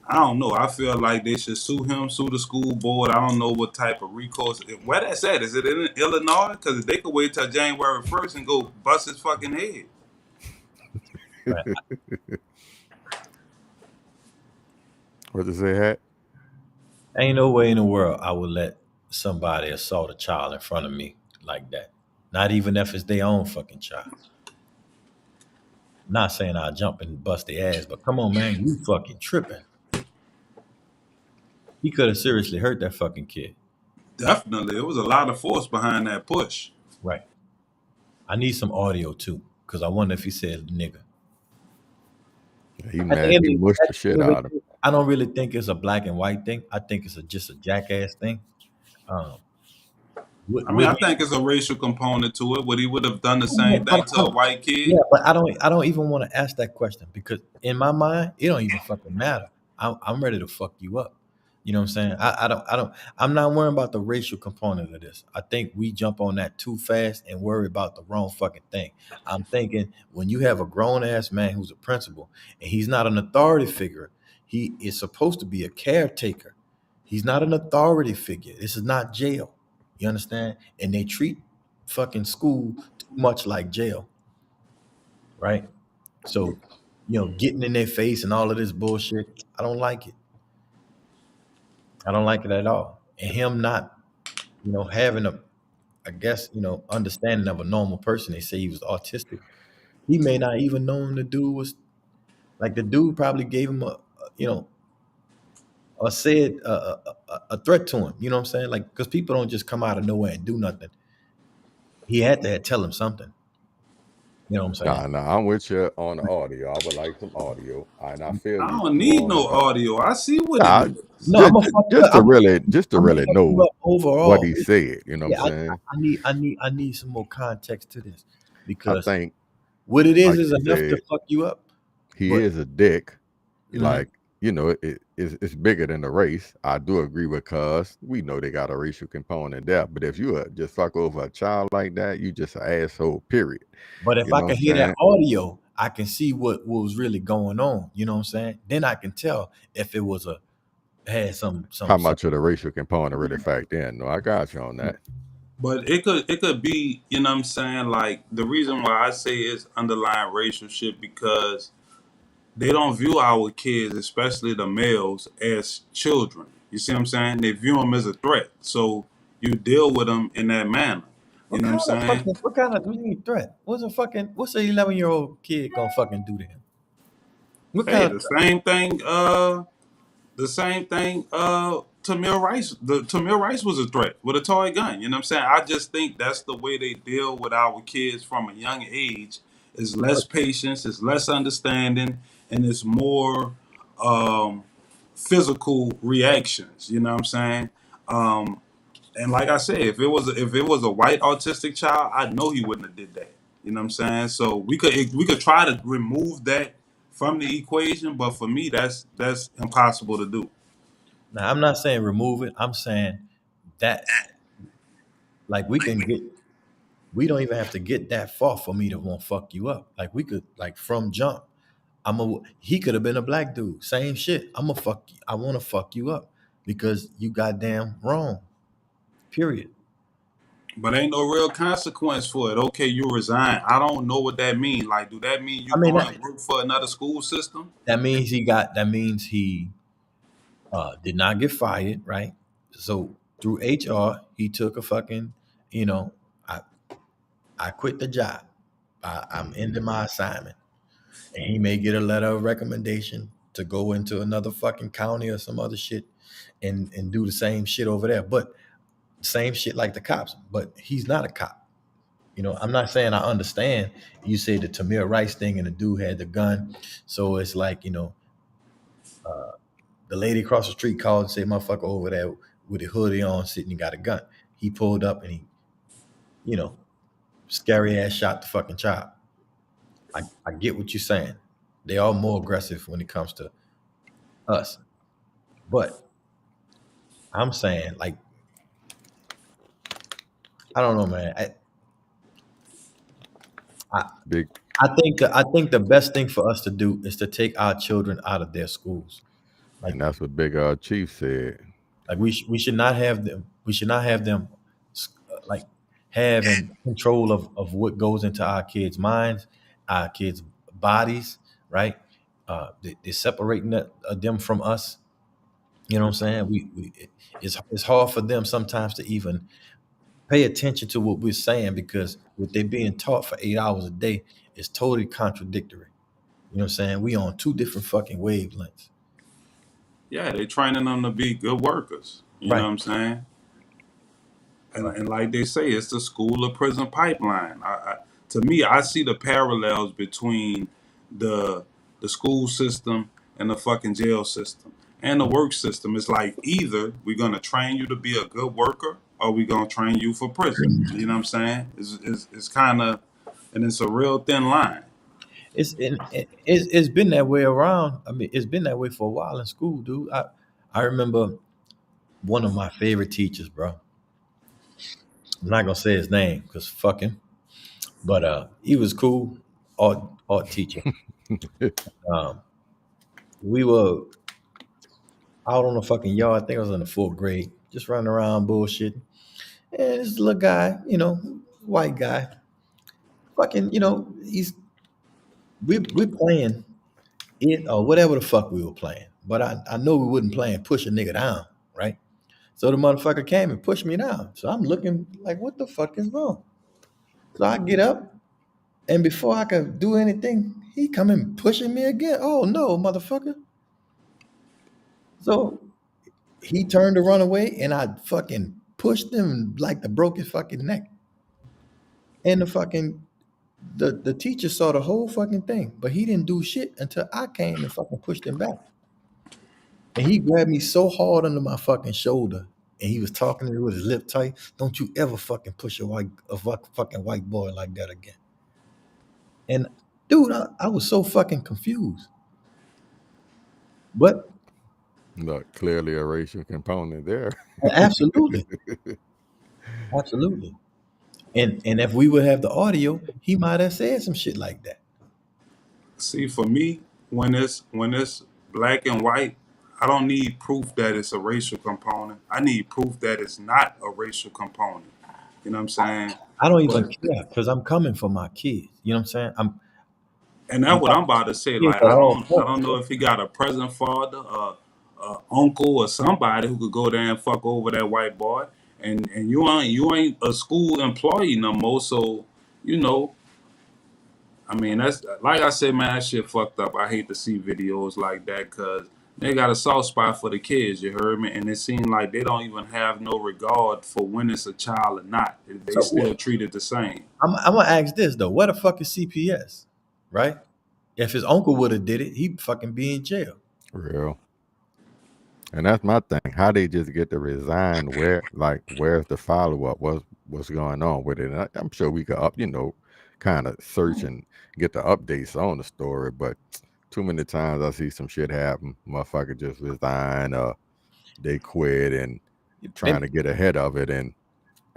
I don't know. I feel like they should sue him, sue the school board. I don't know what type of recourse. Where that's at? Is it in Illinois? Because they could wait till January 1st and go bust his fucking head. Right. What does it hat? Ain't no way in the world I would let somebody assault a child in front of me like that. Not even if it's their own fucking child. Not saying I'll jump and bust their ass, but come on, man, you fucking tripping. He could have seriously hurt that fucking kid. Definitely. There was a lot of force behind that push. Right. I need some audio too, because I wonder if he said nigga. He At the mad. end He of mushed the shit out of him. I don't really think it's a black and white thing. I think it's just a jackass thing. Um, would, I mean, would I he, think it's a racial component to it. Would he would have done the same thing to a white yeah, kid? but I don't even want to ask that question because in my mind, it don't even fucking matter. I'm ready to fuck you up. You know what I'm saying? I'm not worrying about the racial component of this. I think we jump on that too fast and worry about the wrong fucking thing. I'm thinking when you have a grown ass man who's a principal and he's not an authority figure, he is supposed to be a caretaker. He's not an authority figure. This is not jail. You understand? And they treat fucking school too much like jail, right? So, getting in their face and all of this bullshit, I don't like it. I don't like it at all. And him not, having I guess, understanding of a normal person. They say he was autistic. He may not even known the dude was like the dude probably gave him you know, or said a threat to him. You know what I'm saying? Like, because people don't just come out of nowhere and do nothing. He had to tell him something. You know what I'm saying? Nah, I'm with you on the audio. I would like some audio. And I feel I you don't more need on no the audio. I see what nah, it is. No, I'm gonna fuck you up. just to I'm gonna really fuck you know up what overall. he said. You know what Yeah, I'm saying? I need some more context to this I because think, what it like is you enough to said, fuck you up. he But is a dick. mhm. Like, it's bigger than the race. I do agree with cuz we know they got a racial component there. But if you just fuck over a child like that, you just an asshole, period. But if You I know what can I'm hear that saying? audio, I can see what was really going on. You know what I'm saying? Then I can tell if it was had some How much of the racial component really factor in? No, I got you on that. But it could be, you know what I'm saying? Like, the reason why I say it's underlying racial shit because they don't view our kids, especially the males, as children. You see what I'm saying? They view them as a threat. So you deal with them in that manner. You know what I'm saying? what kind of what do you mean threat? What's an 11-year-old kid gonna fucking do to him? What kind Hey, of the same thing. Tamir Rice. Tamir Rice was a threat with a toy gun. You know what I'm saying? I just think that's the way they deal with our kids from a young age. Is less patience, it's less understanding, and it's more um, physical reactions. You know what I'm saying? Um, and like I said, if it was a white autistic child, I know he wouldn't have did that. You know what I'm saying? So we could try to remove that from the equation, but for me, that's impossible to do. now I'm not saying remove it. I'm saying that like we don't even have to get that far for me to want to fuck you up. Like we could like from jump. He could have been a black dude. Same shit. I want to fuck you up because you goddamn wrong. Period. But ain't no real consequence for it. Okay, you resign. I don't know what that means. Like, do that mean you I mean go and work for another school system? that means he did not get fired, right? So through HR, he took a fucking, you know, I I quit the job. I'm ending my assignment. And he may get a letter of recommendation to go into another fucking county or some other shit and do the same shit over there. But same shit like the cops. But he's not a cop. I'm not saying I understand. You say the Tamir Rice thing and the dude had the gun. So it's like, The lady across the street called and said, motherfucker over there with a hoodie on sitting and got a gun. He pulled up and he, you know, scary ass shot the fucking child. I get what you're saying. They are more aggressive when it comes to us. But I'm saying, like, I don't know, man. Big I think the best thing for us to do is to take our children out of their schools. Like, and that's what Big Chief said. like we should not have them. We should not have them like having control of what goes into our kids' minds, our kids' bodies, right? They're separating them from us. You know what I'm saying? It's hard for them sometimes to even pay attention to what we're saying because what they're being taught for 8 hours a day is totally contradictory. You know what I'm saying? We on two different fucking wavelengths. Yeah, they training them to be good workers. You Right. know what I'm saying? And like they say, it's the school to prison pipeline. To me, I see the parallels between the school system and the fucking jail system and the work system. It's like either we're gonna train you to be a good worker or we're gonna train you for prison. You know what I'm saying? It's kind of, and it's a real thin line. It's been that way around. I mean, it's been that way for a while in school, dude. I remember one of my favorite teachers, bro. I'm not gonna say his name because fuck him, but he was cool, art teacher. We were out on the fucking yard. I think I was in the 4th grade, just running around bullshit. And this little guy, you know, white guy, fucking, you know, we're playing it or whatever the fuck we were playing. But I know we wasn't playing push a nigga down, right? So the motherfucker came and pushed me down. So I'm looking like, what the fuck is wrong? So I get up, and before I could do anything, he come and pushing me again. Oh no, motherfucker. So he turned to run away, and I fucking pushed him like to broke his fucking neck. And the teacher saw the whole fucking thing, but he didn't do shit until I came and fucking pushed him back. And he grabbed me so hard under my fucking shoulder, and he was talking to me with his lip tight. Don't you ever fucking push a fucking white boy like that again. And dude, I was so fucking confused. But Look, clearly a racial component there. absolutely, absolutely. And if we would have the audio, he might have said some shit like that. See, for me, when it's black and white, I don't need proof that it's a racial component. I need proof that it's not a racial component. You know what I'm saying? I don't even care because I'm coming for my kids. You know what I'm saying? And that's what I'm about to say. Like, I don't know if he got a present father, uncle, or somebody who could go there and fuck over that white boy. And you ain't a school employee no more. So, you know, I mean, that's like I said, man, that shit fucked up. I hate to see videos like that because they got a soft spot for the kids. You heard me? And it seems like they don't even have no regard for when it's a child or not. They still treat it the same. I'm gonna ask this though: what the fuck is CPS? Right? If his uncle would have did it, he'd fucking be in jail. Real. And that's my thing. How they just get to resign? Where's the follow up? What's going on with it? And I'm sure we could kind of search and get the updates on the story. But too many times I see some shit happen. Motherfucker just resign, they quit and trying to get ahead of it, and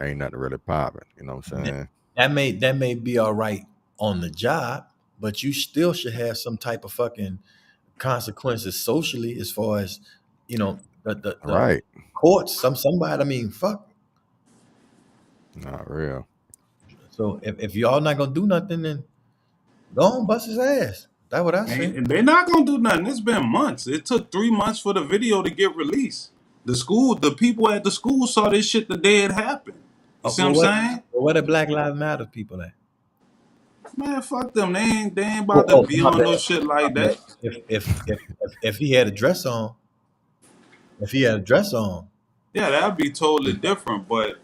ain't nothing really popping. You know what I'm saying? That may be all right on the job, but you still should have some type of fucking consequences socially, as far as the Right. courts. Somebody. I mean, fuck. Not real. So if y'all not gonna do nothing, then go on, bust his ass. That's what I say. And they're not gonna do nothing. It's been months. It took 3 months for the video to get released. The people at the school saw this shit the day it happened. You see what I'm saying? Where the Black Lives Matter people at? Man, fuck them. They ain't about to be on no shit like that. If he had a dress on, yeah, that'd be totally different. But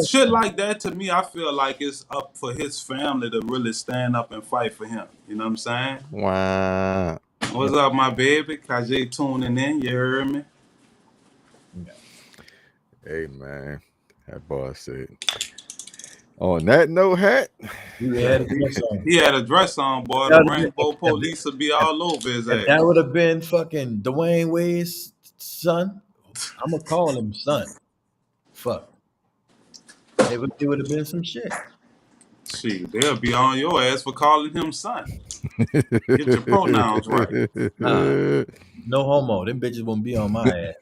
shit like that, to me, I feel like it's up for his family to really stand up and fight for him. You know what I'm saying? Wow. What's up, my baby? Kajay tuning in. You heard me? Hey man, that boy said. On that note, hat. He had a dress on. He had a dress on, boy. That The would have rainbow been, police would be all over his if ass. that would have been fucking Dwayne Wade's son, I'm gonna call him son. Fuck. It would have been some shit. Shit, they'll be on your ass for calling him son. Get your pronouns right. Nah, no homo. Them bitches won't be on my ass.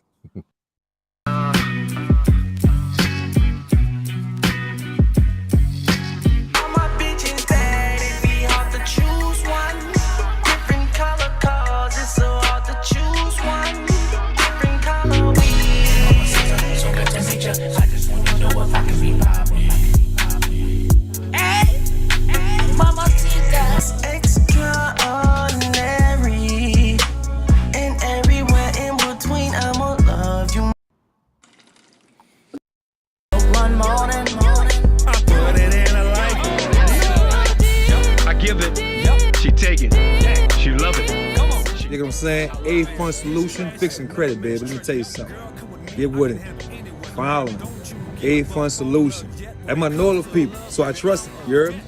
You know what I'm saying? A-Fun Solution, fixing credit, baby. Let me tell you something. Get with it. Follow me. A-Fun Solution. That's my North people, so I trust it. You heard me?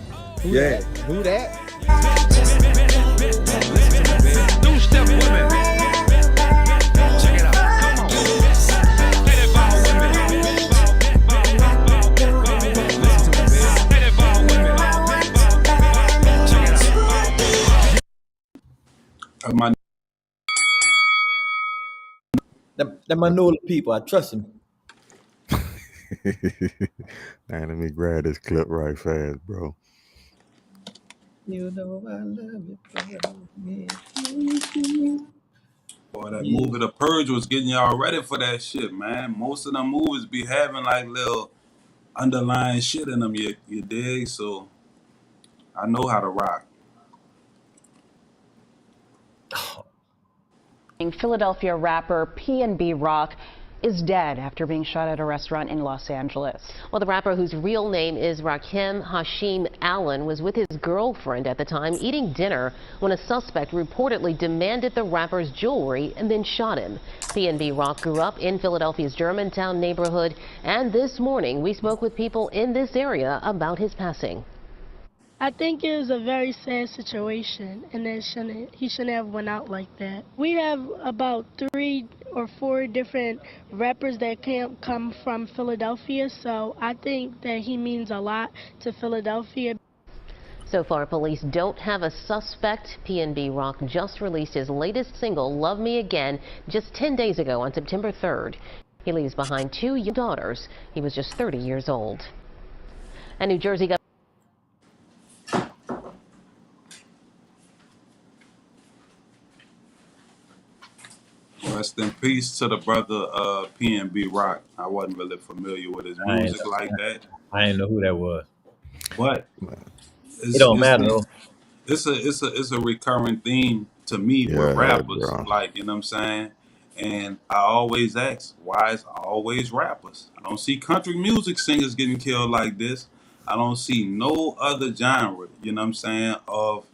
Yeah. Who that? Two-step women. Check it out. Come on. Let it ball women. Let it ball women. Check it out. My That my North people. I trust him. Man, let me grab this clip right fast, bro. You know I love you. Boy, that movie The Purge was getting y'all ready for that shit, man. Most of them movies be having like little underlying shit in them, you dig? So I know how to rock. Philadelphia rapper PNB Rock is dead after being shot at a restaurant in Los Angeles. Well, the rapper, whose real name is Rakim Hashim Allen, was with his girlfriend at the time eating dinner when a suspect reportedly demanded the rapper's jewelry and then shot him. PNB Rock grew up in Philadelphia's Germantown neighborhood, and this morning we spoke with people in this area about his passing. I think it was a very sad situation, and he shouldn't have went out like that. We have about 3 or 4 different rappers that come from Philadelphia, so I think that he means a lot to Philadelphia. So far, police don't have a suspect. PNB Rock just released his latest single, Love Me Again, just 10 days ago on September 3rd. He leaves behind 2 young daughters. He was just 30 years old. And New Jersey Governor Rest in peace to the brother PNB Rock. I wasn't really familiar with his music like that. I didn't know who that was. But it don't matter though. It's a recurring theme to me with rappers, like, you know what I'm saying? And I always ask, why is always rappers? I don't see country music singers getting killed like this. I don't see no other genre, you know what I'm saying, of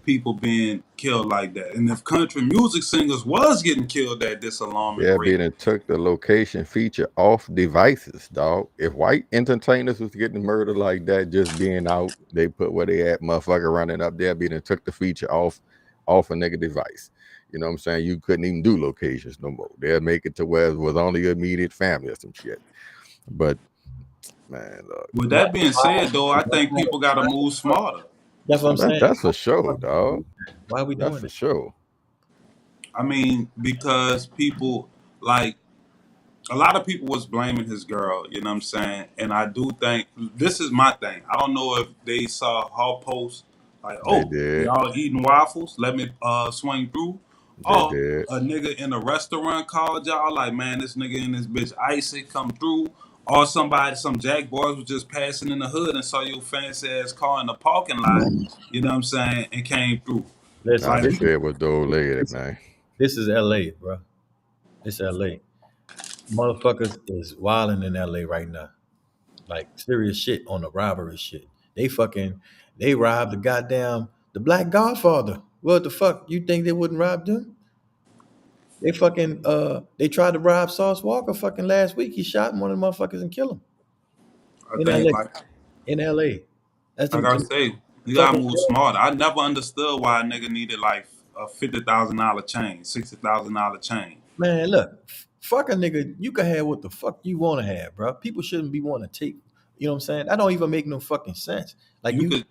people being killed like that. And if country music singers was getting killed at this alarming rate, being took the location feature off devices, dog. If white entertainers was getting murdered like that, just being out, they put where they at, motherfucker running up there, being took the feature off a nigga device. You know what I'm saying? You couldn't even do locations no more. They'll make it to where it was only your immediate family or some shit. But man, look. With that being said, though, I think people got to move smarter. That's what I'm saying. That's for sure, dog. Why are we doing that? For it? Sure. I mean, because people, like, a lot of people was blaming his girl, you know what I'm saying? And I do think, this is my thing. I don't know if they saw her post, like, oh, y'all eating waffles? Let me swing through. Or a nigga in a restaurant called y'all, like, man, this nigga and this bitch icy, come through. Or some jack boys was just passing in the hood and saw your fancy ass car in the parking lot, you know what I'm saying, and came through. Listen, I said with the old lady, man. This is LA, bro. This LA. Motherfuckers is wilding in LA right now. Like serious shit on the robbery shit. They robbed the goddamn The Black Godfather. What the fuck? You think they wouldn't rob them? They fucking they tried to rob Sauce Walker fucking last week. He shot one of the motherfuckers and killed him I in think LA. like In LA. That's like I say, you gotta fucking move smart. I never understood why a nigga needed like a $50,000 chain, $60,000 chain. man, look, fuck a nigga. You can have what the fuck you want to have, bro. People shouldn't be wanting to take. You know what I'm saying? That don't even make no fucking sense. Like You you could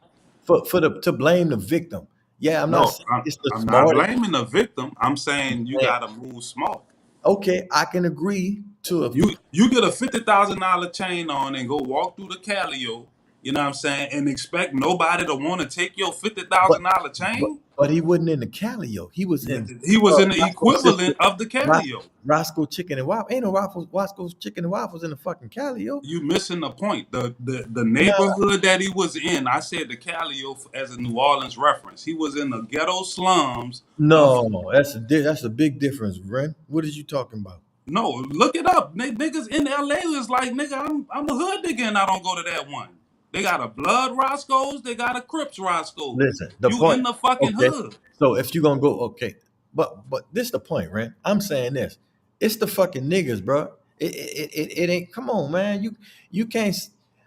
to blame the victim. Yeah, I'm not no, saying I'm, it's the I'm not smartest. blaming the victim. I'm saying you Man, gotta move smart. okay, I can agree to a You get a $50,000 chain on and go walk through the Calio, you know what I'm saying, and expect nobody to want to take your but $50,000 but chain. but he wasn't in the Calio. He was in He was in the Roscoe Sister, equivalent of the Calio. Roscoe Chicken and Waffles. Ain't no Roscoe's Chicken and Waffles in the fucking Calio. You missing the point. The No, neighborhood that he was in, I said the Calio as a New Orleans reference. He was in the ghetto slums of no, that's a big difference, Ren. What is you talking about? no, look it up. Niggas in LA is like, nigga, I'm a hood nigga and I don't go to that one. They got a blood Roscoe's, they got a Crips Roscoe's. Listen, the You point. in the fucking Okay, hood. so if you gonna go, okay, but this the point, Ren. I'm saying this. It's the fucking niggas, bro. It ain't. Come on, man. You can't.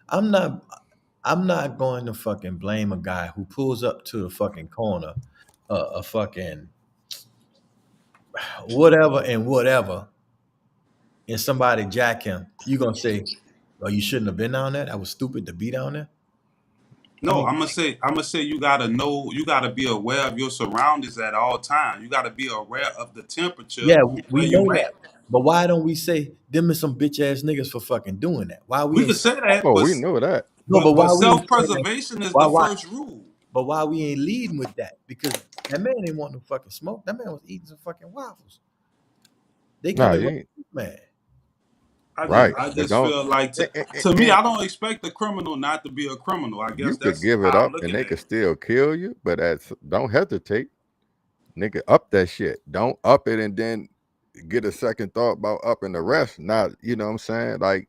I'm not. I'm not going to fucking blame a guy who pulls up to the fucking corner, a fucking whatever and whatever, and somebody jack him. You gonna say, "Oh, you shouldn't have been down there. That was stupid to be down there." I No, mean, I'm gonna say you gotta know, you gotta be aware of your surroundings at all times. You gotta be aware of the temperature yeah, where we know you that. at. But why don't we say them is some bitch ass niggas for fucking doing that? Why we We ain't could say that, Oh, we know that. no? But but why we ain't self saying that? preservation is the Why? first rule. But why we ain't leading with that? Because that man ain't want no fucking smoke. That man was eating some fucking waffles. They Nah, coming you right, ain't man. right. I But just don't. feel like And, and, to me, and I don't expect the criminal not to be a criminal. I you guess could that's give it how I'm up, and looking they at could it. still kill you. But don't hesitate, nigga. Up that shit. Don't up it and then get a second thought about upping the rest. Not, you know what I'm saying? Like,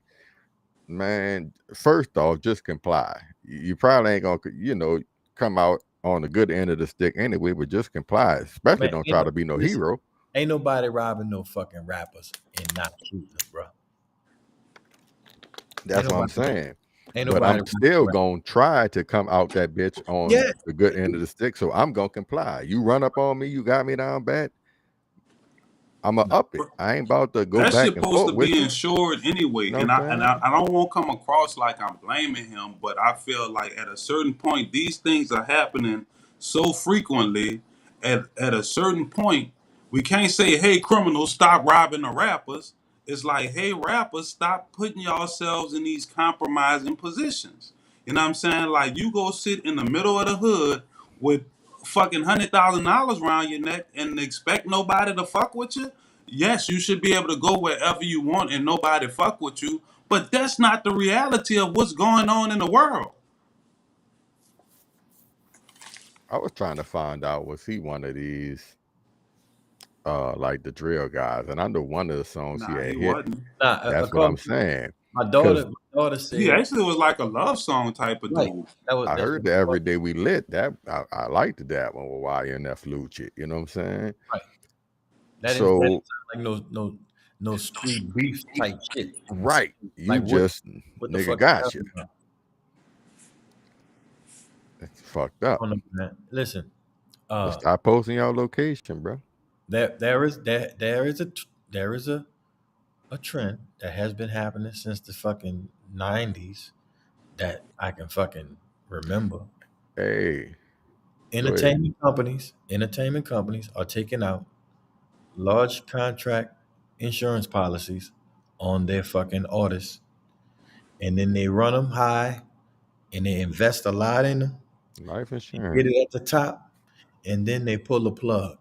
man, first off, just comply. You probably ain't gonna, come out on the good end of the stick anyway, but just comply. Especially Man, don't try to be no listen, hero. ain't nobody robbing no fucking rappers and not shooting them, bro. That's what I'm saying. Ain't But nobody I'm still robbing. gonna try to come out that bitch on Yeah, the good end of the stick. So I'm gonna comply. You run up on me, you got me down bad, I'ma up it. I ain't about to go That back shit and supposed to forth with be you. insured anyway, You know and what I'm saying? I don't want to come across like I'm blaming him, but I feel like at a certain point these things are happening so frequently. At a certain point, we can't say, "Hey, criminals, stop robbing the rappers." It's like, "Hey, rappers, stop putting yourselves in these compromising positions." You know what I'm saying? Like you go sit in the middle of the hood with fucking $100,000 around your neck and expect nobody to fuck with you. Yes, you should be able to go wherever you want and nobody fuck with you, but that's not the reality of what's going on in the world. I was trying to find out, was he one of these like the drill guys? And I know one of the songs he Nah, had he hit. wasn't. That's what I'm saying. my Because daughter He said, actually was like a love song type of right. dude. I That's heard what the Every Day We Lit. That I liked that one with YNF Lucci. You know what I'm saying? right. That didn't So sound like no street beef type shit. right, you Like just what the nigga fuck got is you. that? That's fucked up. I don't know, man. Listen, But stop posting your location, bro. there is a trend that has been happening since the fucking 90s that I can fucking remember. Hey, go ahead. Entertainment companies are taking out large contract insurance policies on their fucking artists, and then they run them high, and they invest a lot in them, Life get insurance. it at the top, and then they pull the plug.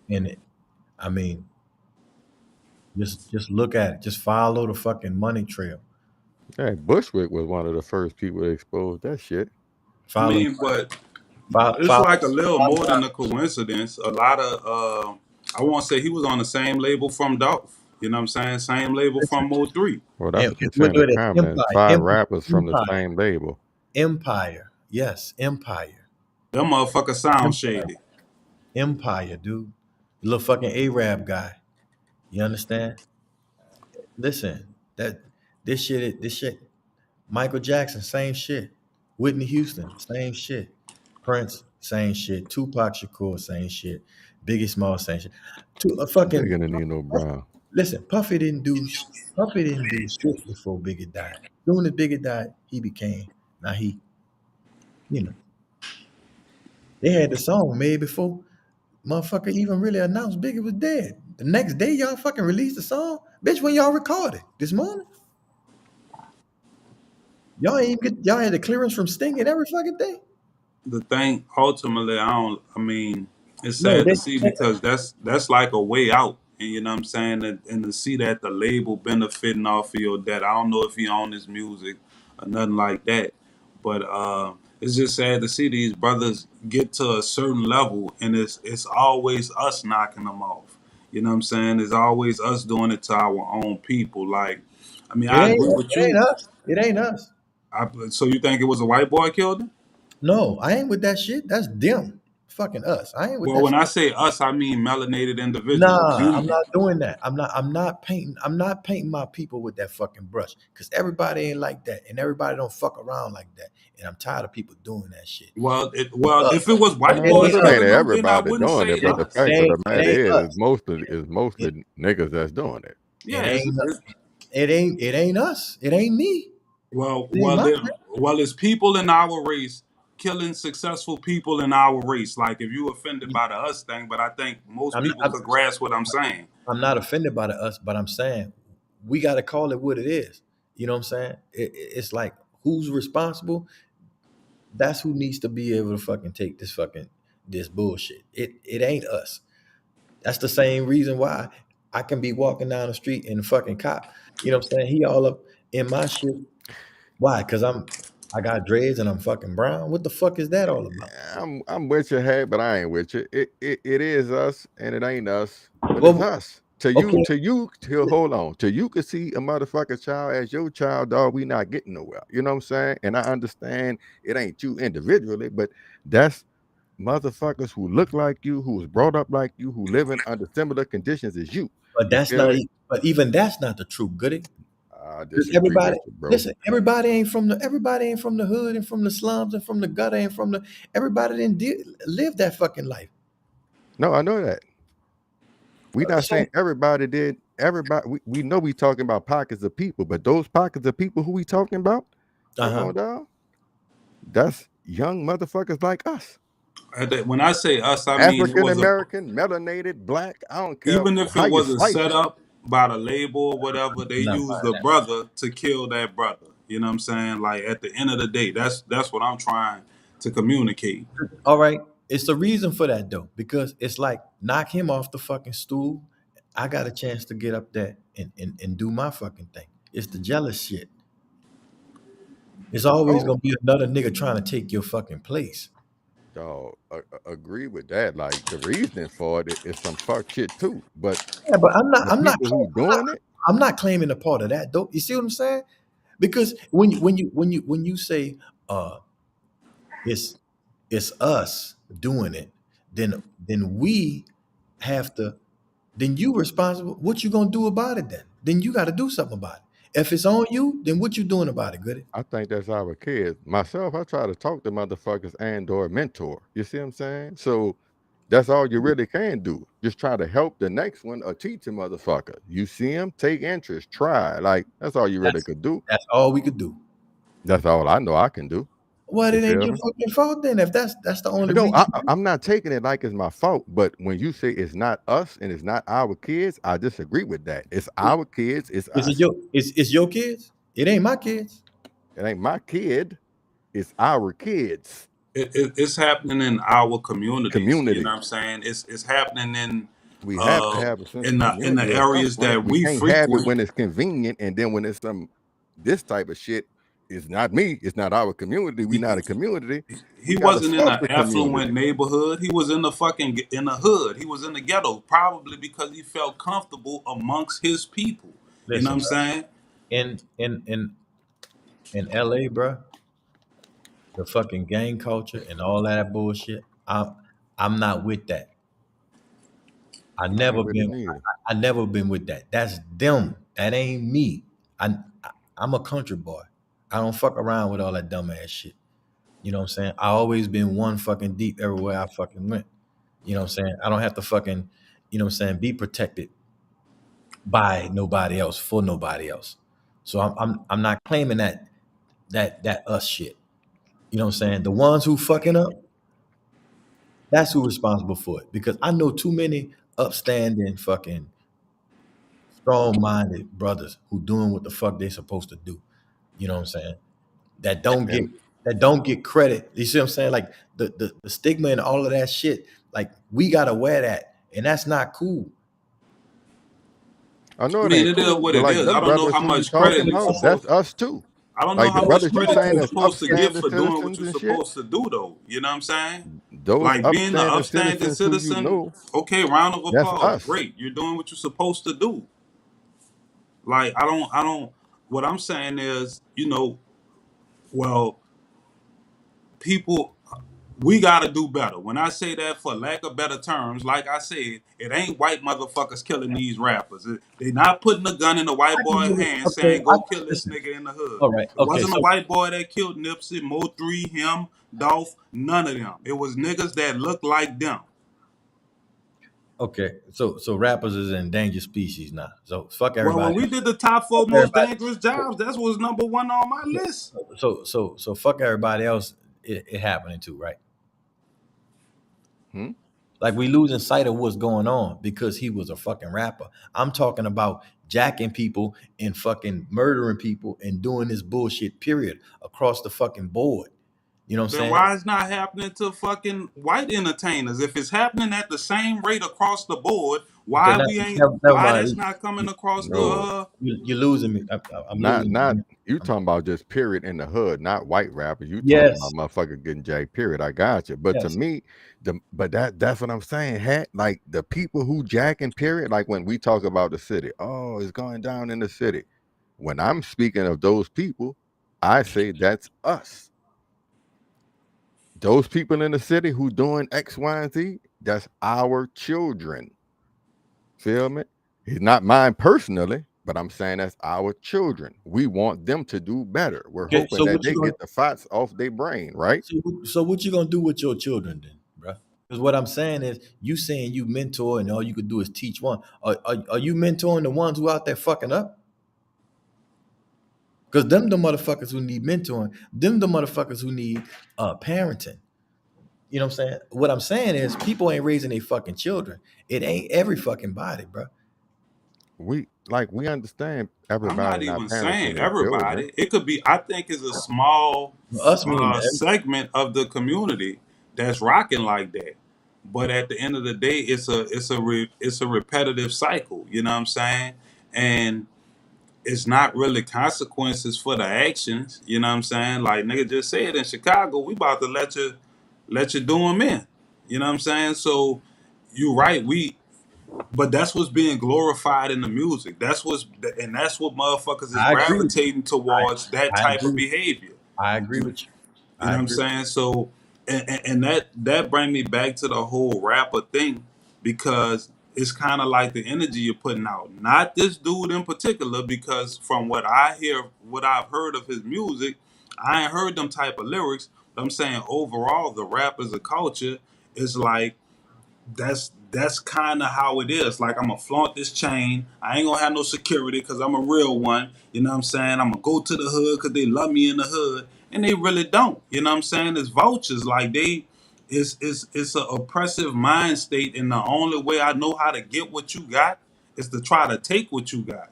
And I mean, just look at it. Just follow the fucking money trail. Hey, Bushwick was one of the first people to expose that shit. I Follow, mean, but follow, it's follow, like a little more follow. than a coincidence. A lot of I won't say he was on the same label from Dolph. You know what I'm saying? Same label Listen, from Mo3. Well, that's and what they say what in the do it? comments. 5 rappers from the Empire, same label. Empire. Yes, Empire. Them motherfuckers sound shady. Empire, dude. Little fucking Arab guy. You understand? Listen, this shit. Michael Jackson, same shit. Whitney Houston, same shit. Prince, same shit. Tupac Shakur, same shit. Biggie Small, same shit. Bigger than Nino Brown. Listen, Puffy didn't do shit before Biggie died. Soon as Biggie died, he became. Now he, you know, they had the song made before motherfucker even really announced Biggie was dead. The next day, y'all fucking released the song, bitch. When y'all recorded this morning, y'all had the clearance from Sting and every fucking day. The thing ultimately, I mean, it's No, sad to see because that's like a way out. And you know what I'm saying? And to see that the label benefiting off of your debt. I don't know if he own his music or nothing like that. But it's just sad to see these brothers get to a certain level and it's always us knocking them off. You know what I'm saying? It's always us doing it to our own people. Like, I mean, I agree with It ain't you. us. It ain't us. So you think it was a white boy killed him? No, I ain't with that shit. That's them. Fucking us. I ain't with Well, that when shit. I say us, I mean melanated individuals. Nah, I'm not doing that. I'm not painting my people with that fucking brush. Cause everybody ain't like that. And everybody don't fuck around like that. And I'm tired of people doing that shit. Well, if it was It white ain't boys It us. ain't killing them, then I everybody wouldn't doing say it, but the us. fact of the It matter ain't is us. mostly niggas that's doing it. Yeah, It ain't us. It ain't me. well, It ain't my it's people in our race killing successful people in our race. Like if you offended by the us thing, but I think most I'm not, people could grasp what I'm saying. I'm not offended by the us, but I'm saying we got to call it what it is. You know what I'm saying? It's like who's responsible. That's who needs to be able to fucking take this bullshit. It ain't us. That's the same reason why I can be walking down the street and the fucking cop. You know what I'm saying? He all up in my shit. Why? Because I got dreads and I'm fucking brown. What the fuck is that all about? I'm with your head, but I ain't with you. It is us and it ain't us, but it's Well, us. okay. Hold on. Till you can see a motherfucking child as your child, dog, we not getting nowhere. You know what I'm saying? And I understand it ain't you individually, but that's motherfuckers who look like you, who was brought up like you, who living under similar conditions as you. But You that's feel not. me? But even that's not the truth, Goody. I 'Cause disagree everybody, with you, bro. listen. Everybody ain't from the hood and from the slums and from the gutter and from the. Everybody didn't live that fucking life. No, I know that. We not So saying everybody did. Everybody, we know we talking about pockets of people, but those pockets of people who we talking about, hold on, dog. That's young motherfuckers like us. When I say us, I mean it African was a American, melanated, black. I don't care even if how it you was a slice it. setup by the label or whatever, they I'm not used buying the that. brother to kill that brother. You know what I'm saying? Like at the end of the day, that's what I'm trying to communicate. All right, it's the reason for that though, because it's like knock him off the fucking stool. I got a chance to get up there and do my fucking thing. It's the jealous shit. It's always Oh, gonna be another nigga trying to take your fucking place. dog, agree with that. Like the reasoning for it is some fuck shit too. But Yeah, but the people who doing it, I'm not claiming a part of that though. You see what I'm saying? Because when you say it's us doing it, then we have to then you responsible. What you gonna do about it then? Then you gotta do something about it. If it's on you, then what you doing about it, Goody? I think that's our kids. Myself, I try to talk to motherfuckers and or mentor. You see what I'm saying? So that's all you really can do. Just try to help the next one or teach a motherfucker. You see him, take interest, try. Like that's all you really could do. That's all we could do. That's all I know I can do. Well, You it ain't feel your me? fucking fault then. If that's the only No, reason. I'm not taking it like it's my fault. But when you say it's not us and it's not our kids, I disagree with that. It's our kids. It's Is it us. it's your kids? It ain't my kids. It ain't my kid. It's our kids. It's happening in our communities. You know Community. what I'm saying? It's happening We have to have a sense of in the community at some areas point. that We we can't have it frequent. when it's convenient, and then when it's this type of shit, it's not me. It's not our community. We not a community. We He gotta wasn't in fuck an the affluent community. neighborhood. He was in the hood. He was in the ghetto, probably because he felt comfortable amongst his people. You know what Listen, I'm bro. saying? In LA, bro, the fucking gang culture and all that bullshit. I'm not with that. I I never ain't with it been. neither. I never been with that. That's them. That ain't me. I'm a country boy. I don't fuck around with all that dumb ass shit. You know what I'm saying? I always been one fucking deep everywhere I fucking went. You know what I'm saying? I don't have to fucking, you know what I'm saying, be protected by nobody else for nobody else. So I'm not claiming that us shit. You know what I'm saying? The ones who fucking up, that's who responsible for it. Because I know too many upstanding fucking strong-minded brothers who doing what the fuck they supposed to do. You know what I'm saying? That don't get And credit. You see what I'm saying? Like the stigma and all of that shit. Like we gotta wear that, and that's not cool. I know I it mean, ain't it is cool, what but it like is. I them don't know brothers how who you much credit talking you about, that's supposed. us too. I don't know Like the how much brothers you credit saying you're that's supposed to get upstanding for doing what citizens you're and shit, supposed to do, though. You know what I'm saying? those Like being an upstanding upstanding citizens who you citizen. know, Okay, round of that's applause. us. Great, you're doing what you're supposed to do. Like I don't. What I'm saying is, well, people, we got to do better. When I say that, for lack of better terms, like I said, it ain't white motherfuckers killing these rappers. They not putting a gun in the white boy's hand Okay, saying, go kill this listen. nigga in the hood. All right. It Okay. wasn't a So white boy that killed Nipsey, Mo3, him, Dolph, none of them. It was niggas that looked like them. okay. So rappers is an endangered species now. So fuck Well, when everybody. we did the top 4 Fuck most everybody. dangerous jobs, that was number 1 on my list. So fuck everybody else. It happening too, right? Hmm? Like we losing sight of what's going on because he was a fucking rapper. I'm talking about jacking people and fucking murdering people and doing this bullshit. Period across the fucking board. You know what I'm Then saying? why is not happening to fucking white entertainers? If it's happening at the same rate across the board, Okay, why we ain't? never Why that's mind. not coming across the? No, You're losing me. I'm not losing you. you talking about just period in the hood, not white rappers. You talking about Yes. motherfucker getting jacked, period. I got you. But to Yes. me, that's what I'm saying. Like the people who jacking, period, like when we talk about the city, oh, it's going down in the city. When I'm speaking of those people, I say that's us. Those people in the city who doing X, Y, and Z, that's our children. Feel me? It's not mine personally, but I'm saying that's our children. We want them to do better. We're Okay. hoping that they get the thoughts off their brain, right? So what you gonna do with your children then, bro? Because what I'm saying is, you saying you mentor and all you could do is teach one. Are you mentoring the ones who out there fucking up? Because them the motherfuckers who need mentoring. Them the motherfuckers who need parenting. You know what I'm saying? What I'm saying is, people ain't raising their fucking children. It ain't every fucking body, bro. We understand I'm not everybody not even parenting saying their children. everybody. It could be. I think it's a small Us meaning segment of the community that's rocking like that. But at the end of the day, it's a repetitive cycle. You know what I'm saying? And it's not really consequences for the actions. You know what I'm saying? Like nigga just said in Chicago, we about to let you do them in. You know what I'm saying? So you right. But that's what's being glorified in the music. That's what motherfuckers is I agree with you. gravitating towards that I type agree of with behavior. I agree with you. You know I what I'm agree. saying? So, and that bring me back to the whole rapper thing, because it's kind of like the energy you're putting out. Not this dude in particular, because from what I hear, what I've heard of his music, I ain't heard them type of lyrics. But I'm saying overall, the rap as a culture is like that's kind of how it is. Like, I'm gonna flaunt this chain. I ain't gonna have no security because I'm a real one. You know what I'm saying? I'm gonna go to the hood because they love me in the hood, and they really don't. You know what I'm saying? It's vultures. Like it's an oppressive mind state, and the only way I know how to get what you got is to try to take what you got.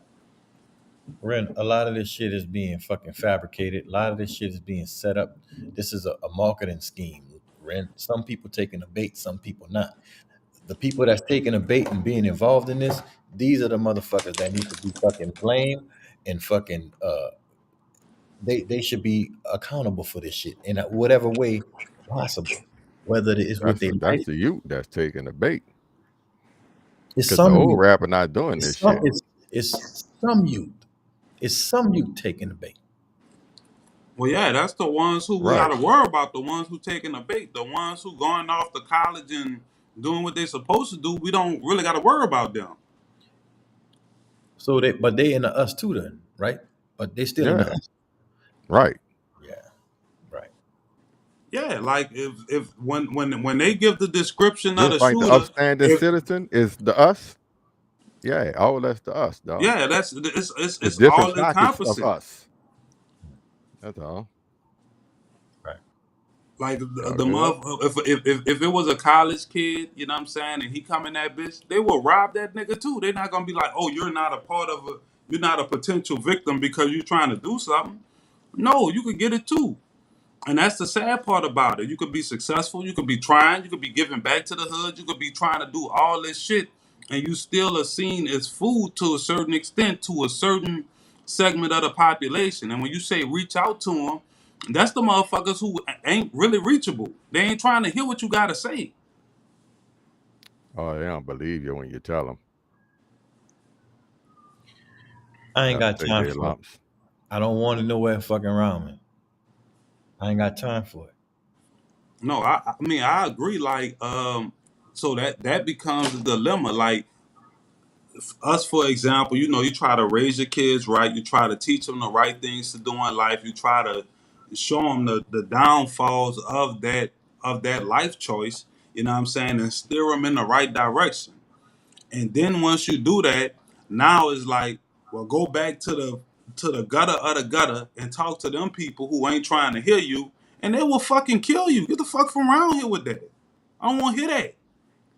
Ren, a lot of this shit is being fucking fabricated. A lot of this shit is being set up. This is a marketing scheme, Ren. Some people taking the bait, some people not. The people that's taking the bait and being involved in this, these are the motherfuckers that need to be fucking blamed and fucking they should be accountable for this shit in whatever way possible. Whether it is with their That's life, the youth that's taking the bait. it's Because the some old youth. rapper not doing this shit. It's some youth. It's some youth taking the bait. Well, yeah, that's the ones who we Right. gotta worry about. The ones who taking the bait. The ones who going off to college and doing what they're supposed to do. We don't really gotta worry about them. So but they in the us too then, right? But they still in the Yeah. us. Right. Yeah, right. Yeah, like if when they give the description of Just the like the shooter, upstanding if citizen is the us. Yeah, all that's the us, dog. yeah, that's It's it's different all pockets of encompassing. us. That's all. Right. Like Y'all the good? if it was a college kid, you know what I'm saying, and he come in that bitch, they will rob that nigga too. They're not gonna be like, oh, you're not a part of you're not a potential victim because you're trying to do something. No, you could get it too. And that's the sad part about it. You could be successful, you could be trying, you could be giving back to the hood, you could be trying to do all this shit, and you still are seen as food to a certain extent to a certain segment of the population. And when you say reach out to them, that's the motherfuckers who ain't really reachable. They ain't trying to hear what you gotta say. Oh, they don't believe you when you tell them. I ain't got Take time their for it. lumps. I don't want it nowhere fucking around me. I ain't got time for it. No, I mean I agree. Like, so that becomes a dilemma. Like us, for example, you know, you try to raise your kids right. You try to teach them the right things to do in life. You try to show them the downfalls of that life choice. You know what I'm saying, and steer them in the right direction. And then once you do that, now it's like, well, go back to the gutter of the gutter and talk to them people who ain't trying to hear you, and they will fucking kill you. Get the fuck from around here with that. I don't want to hear that.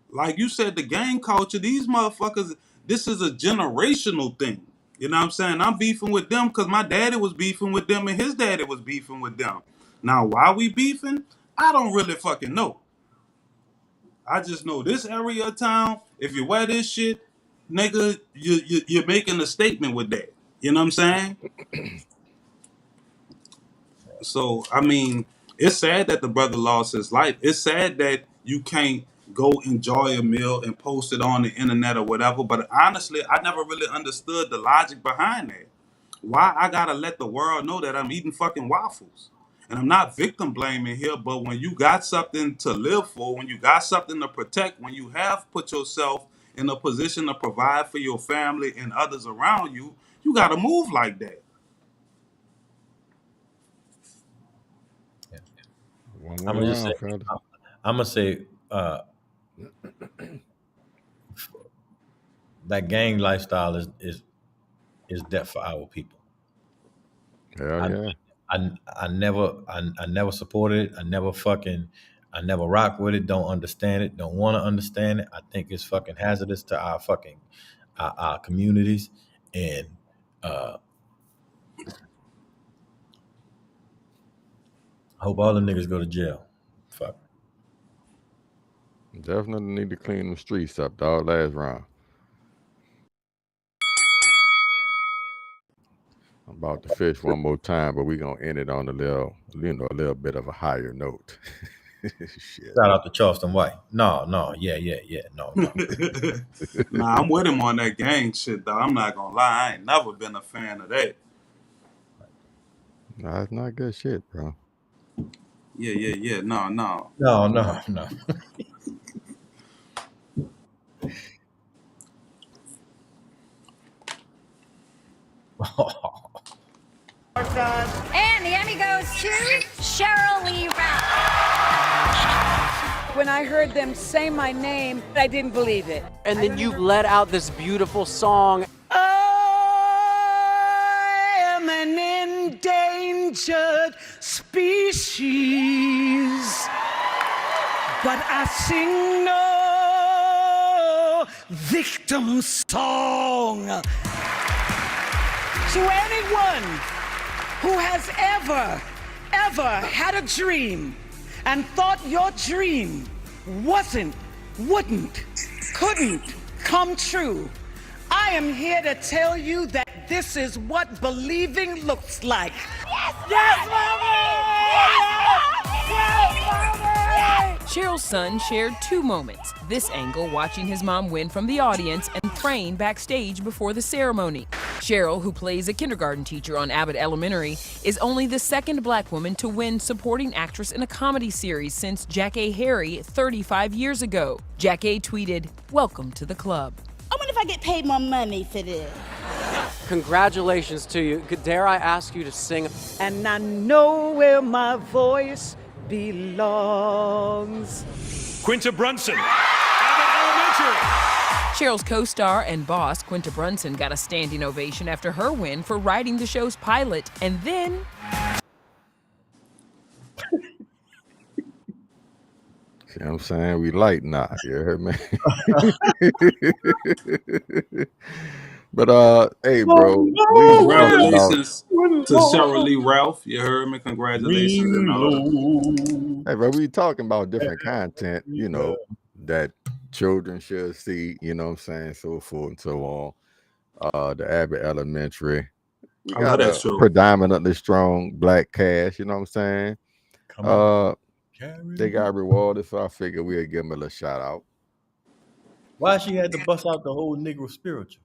Like you said, the gang culture, these motherfuckers, this is a generational thing. You know what I'm saying? I'm beefing with them because my daddy was beefing with them and his daddy was beefing with them. Now, why we beefing? I don't really fucking know. I just know this area of town, if you wear this shit, nigga, you're making a statement with that. You know what I'm saying? So, I mean, it's sad that the brother lost his life. It's sad that you can't go enjoy a meal and post it on the internet or whatever. But honestly, I never really understood the logic behind that. Why I gotta let the world know that I'm eating fucking waffles? And I'm not victim blaming here, but when you got something to live for, when you got something to protect, when you have put yourself in a position to provide for your family and others around you, you gotta move like that. One I'm way gonna just around, say, fella. I'm gonna say, that gang lifestyle is death for our people. Hell yeah. I never supported it. I never rock with it. Don't understand it. Don't want to understand it. I think it's fucking hazardous to our fucking our communities, and I hope all the niggas go to jail. Fuck. Definitely need to clean the streets up, dog. Last round. I'm about to fish one more time, but we're gonna end it on a little bit of a higher note. Shit. Shout out to Charleston White. No, yeah, no. Nah, I'm with him on that gang shit, though. I'm not gonna lie. I ain't never been a fan of that. Nah, it's not good shit, bro. Yeah. No. No. And the Emmy goes to Cheryl Lee Ralph. When I heard them say my name, I didn't believe it. And then you let out this beautiful song. I am an endangered species, but I sing no victim song. To anyone who has ever had a dream and thought your dream wouldn't, couldn't come true, I am here to tell you that this is what believing looks like. Yes, Mommy! Cheryl's son shared two moments. This angle watching his mom win from the audience and praying backstage before the ceremony. Cheryl, who plays a kindergarten teacher on Abbott Elementary, is only the second black woman to win Supporting Actress in a Comedy Series since Jackée Harry 35 years ago. Jackée tweeted, "Welcome to the club." I wonder if I get paid more money for this. Congratulations to you. Dare I ask you to sing? And I know where my voice belongs. Quinta Brunson, Abbott Elementary. Cheryl's co-star and boss, Quinta Brunson, got a standing ovation after her win for writing the show's pilot. And then... See what I'm saying? We light now, you heard me? But hey, bro. Congratulations to Cheryl Lee Ralph. You heard me? Congratulations. And all. Hey, bro, we talking about different content, you know, that children should see, you know what I'm saying, so forth and so on. The Abbott Elementary. We got a predominantly strong black cast, you know what I'm saying? They got rewarded, so I figured we'd give them a little shout out. Why she had to bust out the whole Negro spiritual?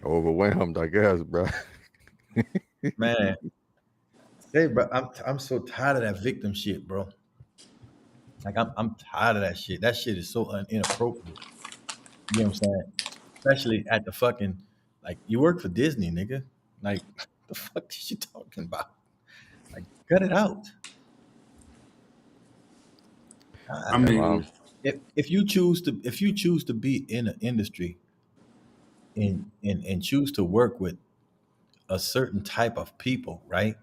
Overwhelmed, I guess, bro. Man, hey, bro, I'm so tired of that victim shit, bro. Like I'm tired of that shit. That shit is so inappropriate. You know what I'm saying? Especially at the fucking, like, you work for Disney, nigga. Like, what the fuck is you talking about? Like, cut it out. I mean, if you choose to be in an industry and choose to work with a certain type of people, right?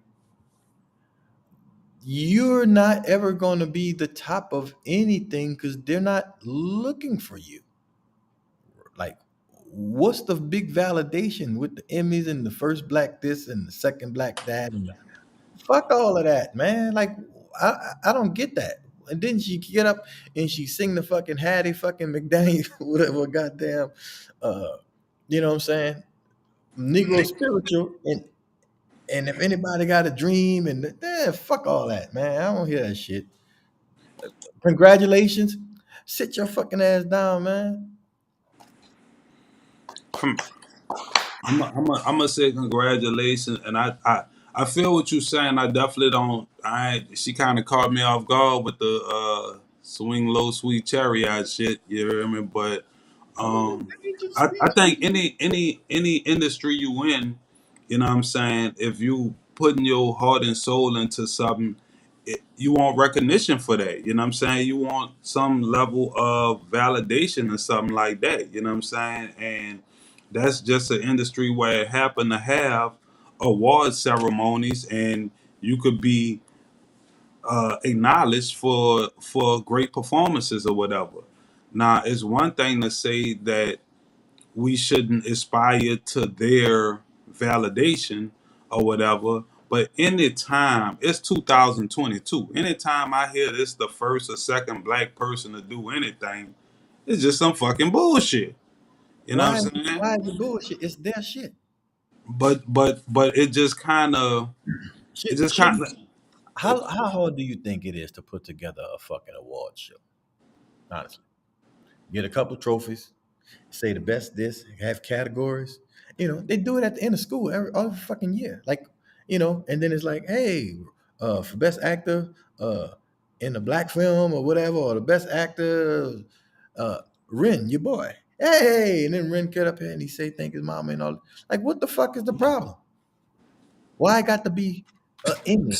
You're not ever going to be the top of anything because they're not looking for you. Like, what's the big validation with the Emmys and the first black this and the second black that? And fuck all of that, man. Like, I don't get that. And then she get up and she sing the fucking Hattie fucking McDaniel, whatever goddamn, you know what I'm saying? Negro spiritual. And if anybody got a dream and fuck all that, man. I don't hear that shit. Congratulations. Sit your fucking ass down, man. I'm gonna say congratulations, and I feel what you're saying. I definitely don't. She kind of caught me off guard with the swing low, sweet chariot shit. You hear me? But I think any industry you in, you know what I'm saying, if you putting your heart and soul into something, you want recognition for that. You know what I'm saying? You want some level of validation or something like that. You know what I'm saying? And that's just an industry where it happen to have award ceremonies, and you could be acknowledged for great performances or whatever. Now, it's one thing to say that we shouldn't aspire to their validation or whatever, but anytime, it's 2022, anytime I hear this the first or second black person to do anything, it's just some fucking bullshit. You know what I'm saying? Why is it bullshit? It's their shit. But it just kind of, How hard do you think it is to put together a fucking award show? Honestly, get a couple trophies, say the best this, have categories. You know, they do it at the end of school every fucking year. Like, you know, and then it's like, hey, for best actor in a black film or whatever, or the best actor, Ren, your boy. Hey, and then Ren get up here and he say thank his mama and all. Like, what the fuck is the problem? Why I got to be an Emmy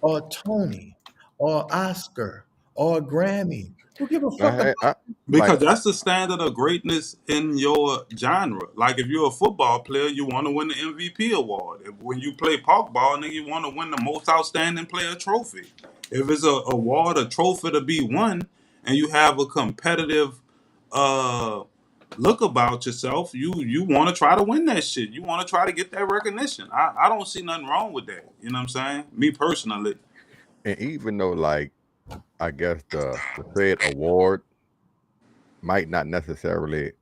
or a Tony or Oscar or a Grammy? Who give a fuck? Because that's the standard of greatness in your genre. Like, if you're a football player, you want to win the MVP award. When you play park ball, nigga, you want to win the most outstanding player trophy. If it's a award, a trophy to be won, and you have a competitive look about yourself, you want to try to win that shit. You want to try to get that recognition. I don't see nothing wrong with that. You know what I'm saying? Me personally. And even though, like, I guess the said award might not necessarily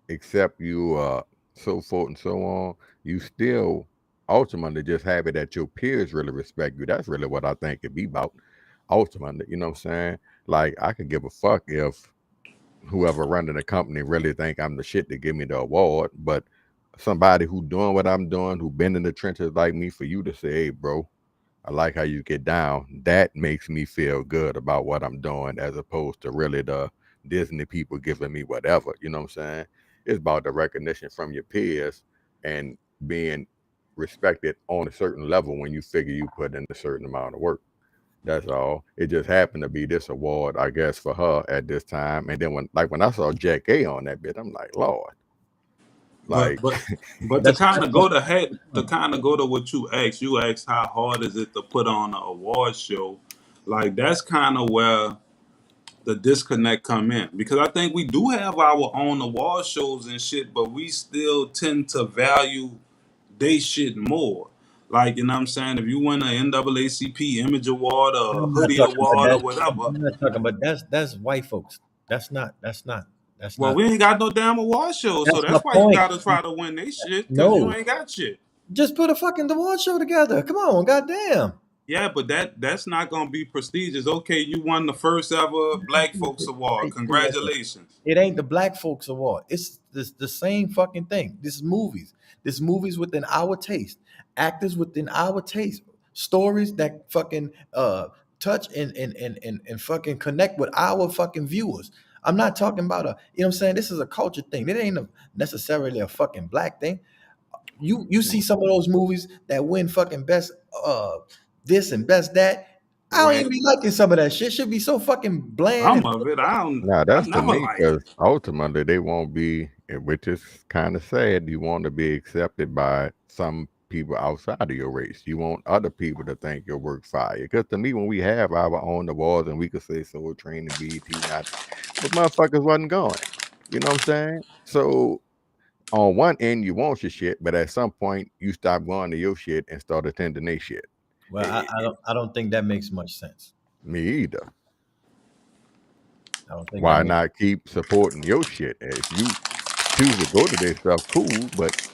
accept you, so forth and so on, you still ultimately just have it that your peers really respect you. That's really what I think it be about. Ultimately, you know what I'm saying? Like, I could give a fuck if whoever running the company really think I'm the shit to give me the award, but somebody who doing what I'm doing, who been in the trenches like me, for you to say, hey, bro, I like how you get down. That makes me feel good about what I'm doing, as opposed to really the Disney people giving me whatever. You know what I'm saying? It's about the recognition from your peers and being respected on a certain level when you figure you put in a certain amount of work. That's all. It just happened to be this award, I guess, for her at this time. And then when I saw Jack A on that bit, I'm like, Lord. Like, But to kind of go to what you asked how hard is it to put on an award show? Like that's kind of where the disconnect come in, because I think we do have our own award shows and shit, but we still tend to value they shit more. Like, you know what I'm saying? If you win an NAACP Image Award or a I'm not Hoodie talking about Award or that. whatever, I'm not talking about that's white folks. That's not. well, we ain't got no damn award show, so That's my that's why you point. gotta try to win they shit, because you No, ain't got shit. just put a fucking award show together. Come on, goddamn. Yeah, but that's not gonna be prestigious. Okay, you won the first ever Black Folks Award. Congratulations. It ain't the black folks award. It's the same fucking thing. This is movies. This movies within our taste. Actors within our taste. Stories that fucking touch and fucking connect with our fucking viewers. I'm not talking about you know what I'm saying? This is a culture thing. It ain't necessarily a fucking black thing. You see some of those movies that win fucking best this and best that. I don't even be liking some of that shit. Should be so fucking bland. Some of it, I don't. Nah, that's I to never me, like. because ultimately they won't be, which is kind of sad. You want to be accepted by some people outside of your race. You want other people to think your work fire. Because to me, when we have our own awards and we could say Soul Train and BET, not, but motherfuckers wasn't going. You know what I'm saying? So on one end, you want your shit, but at some point, you stop going to your shit and start attending their shit. Well, I don't think that makes much sense. Me either. I don't think. Why not keep supporting your shit? If you choose to go to their stuff, cool. But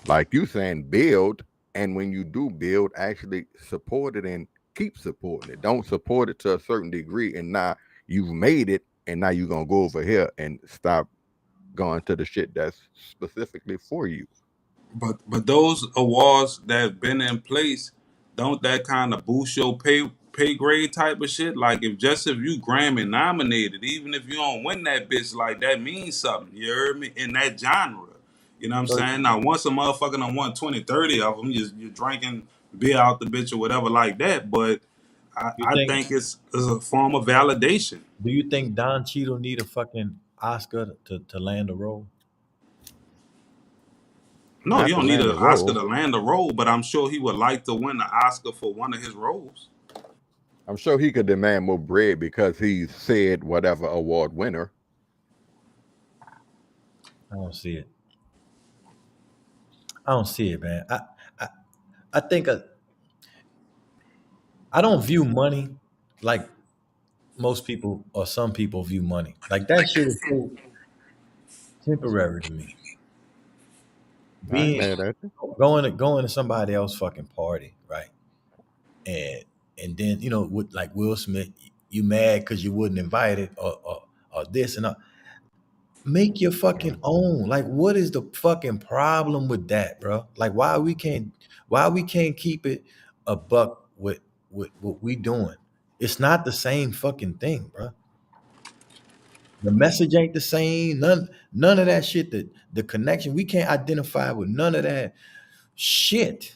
like you saying, build, and when you do build, actually support it and keep supporting it. Don't support it to a certain degree, and now you've made it, and now you're gonna go over here and stop going to the shit that's specifically for you. But those awards that have been in place, don't that kind of boost your pay grade type of shit? Like if you Grammy nominated, even if you don't win that bitch, like that means something. You heard me? In that genre. You know what I'm saying? Now once a motherfucker done won 20, 30 of them, you're drinking beer out the bitch or whatever like that. But I think it's a form of validation. Do you think Don Cheadle need a fucking Oscar to land a role? No, Not you don't to need land an a role. Oscar to land a role, but I'm sure he would like to win an Oscar for one of his roles. I'm sure he could demand more bread because he said whatever award winner. I don't see it. I don't see it, man. I think I don't view money like most people or some people view money. Like that shit is so temporary to me. I ain't mad at you. Going to somebody else fucking party, right? And then with like Will Smith, you mad because you wasn't invited or this and that. Make your fucking own. Like, what is the fucking problem with that, bro? Like, why we can't keep it a buck with what we doing? It's not the same fucking thing, bro. The message ain't the same. None of that shit. The connection, we can't identify with none of that shit.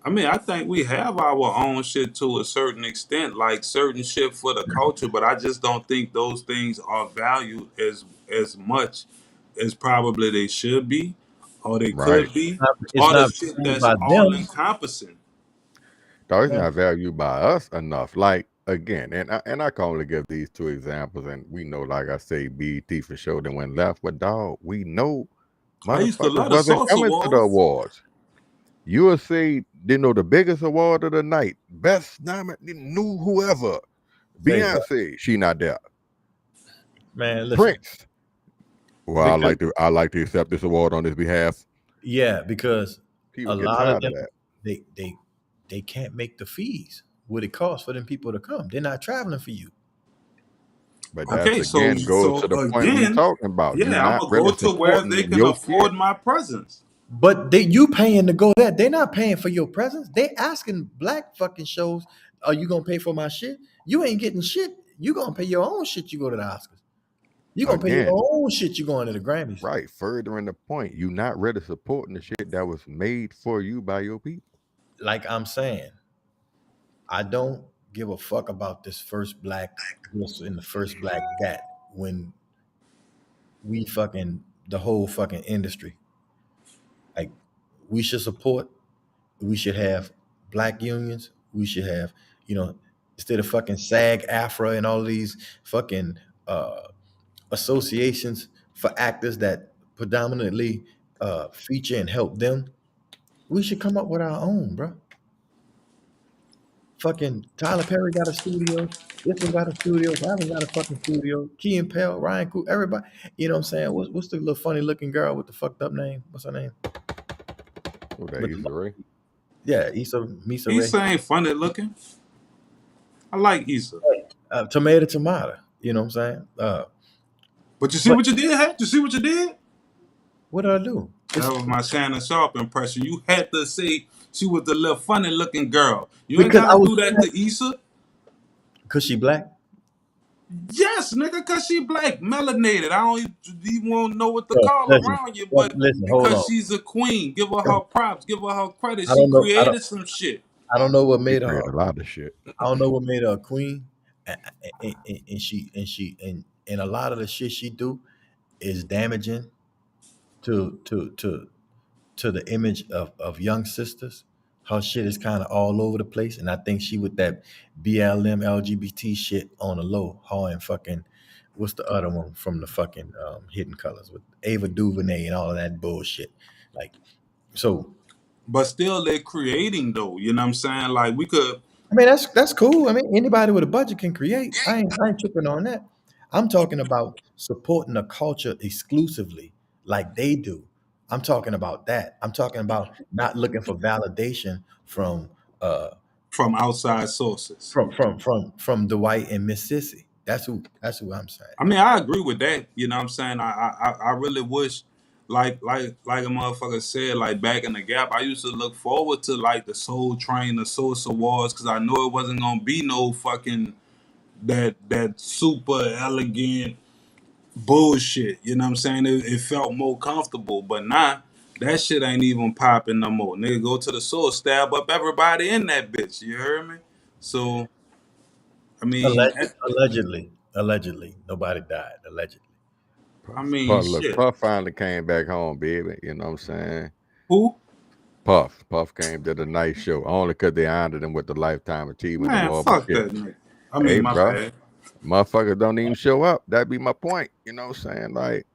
I mean, I think we have our own shit to a certain extent, like certain shit for the culture, but I just don't think those things are valued as much as probably they should be, or they Right. could be, It's or the not shit valued that's by all them. encompassing. No, it's not valued by us enough. Like again, and I can only give these two examples, and we know, like I say, BET for sure that went left, but dog, we know I used to motherfuckers love the wasn't Source coming to the Awards. awards. You will say, the biggest award of the night, best nominated, new whoever, Beyonce, she not there. Man, listen. Prince. Well, I like to accept this award on his behalf. Yeah, because People a get lot tired of them of that. they can't make the fees what it costs for them people to come. They're not traveling for you. But Okay, that's again goes to the point we again, talking about. You're yeah, I'm not gonna go really to where they supporting can your afford kid. my presence. But you paying to go there. They're not paying for your presence. They asking black fucking shows, are you gonna pay for my shit? You ain't getting shit. You gonna pay your own shit, you go to the Oscars. You gonna pay your Again, own shit, you going to the Grammys. right, furthering the point, you're not really supporting the shit that was made for you by your people. Like I'm saying, I don't give a fuck about this first black this and the first black that when we fucking the whole fucking industry. Like we should support, we should have black unions, we should have, instead of fucking SAG-AFTRA and all these fucking associations for actors that predominantly feature and help them, we should come up with our own, bro. Fucking Tyler Perry got a studio. This one got a studio. Gavin got a fucking studio. Key and Peele, Ryan Coogler, everybody. You know what I'm saying? What's the little funny looking girl with the fucked up name? What's her name? Who that, Issa Rae? Yeah, Misa Issa Rae. ain't funny looking. I like Issa. Tomato. You know what I'm saying? But you see what you did, Hat? You see what you did? What did I do? That was my Shannon Sharp impression. You had to say she was the little funny looking girl. You ain't gotta do that to Issa. Cause she black? Yes, nigga, cause she black, melanated. I don't even want to know what to call Listen, around you, but hold because on. she's a queen, give her her props, give her her credit. I She don't know. created some shit. I don't know what made She her created a lot of shit. I don't know what made her a queen, and a lot of the shit she do is damaging to the image of young sisters. Her shit is kind of all over the place, and I think she with that BLM LGBT shit on the low. Her and fucking what's the other one from the fucking Hidden Colors with Ava DuVernay and all of that bullshit. Like, so. But still, they're creating though. You know what I'm saying? Like we could. I mean, that's cool. I mean, anybody with a budget can create. I ain't tripping on that. I'm talking about supporting a culture exclusively like they do. I'm talking about that. I'm talking about not looking for validation from outside sources. From Dwight and Miss Sissy. That's who I'm saying. I mean, I agree with that. You know what I'm saying? I really wish, like a motherfucker said, like back in the Gap, I used to look forward to like the Soul Train, the Source Awards, because I know it wasn't gonna be no fucking that super elegant bullshit. You know what I'm saying? It felt more comfortable, but nah, that shit ain't even popping no more. Nigga, go to the source, stab up everybody in that bitch. You heard me? So, I mean, Allegedly, nobody died. Allegedly. I mean, Look, shit. Puff finally came back home, baby. You know what I'm saying? Who? Puff came, did a nice show, only because they honored him with the Lifetime Achievement Man, Award. fuck that nigga. I mean, hey, my bro, bad. motherfuckers don't even show up. That'd be my point. You know what I'm saying? Like,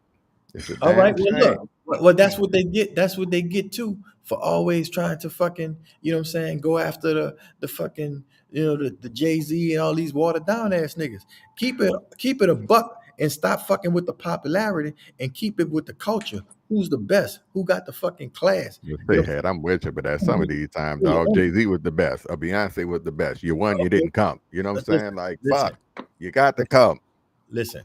it's a All right, damn well, shame. look. Well, that's what they get. That's what they get too for always trying to fucking, you know what I'm saying, go after the fucking, the Jay-Z and all these watered down ass niggas. Keep it a buck and stop fucking with the popularity and keep it with the culture. Who's the best? Who got the fucking class? You say, Head, I'm with you, but at some of these times, dog, Jay-Z was the best, or Beyonce was the best. You won, you didn't come. You know what I'm saying? Like, fuck, you got to come. Listen.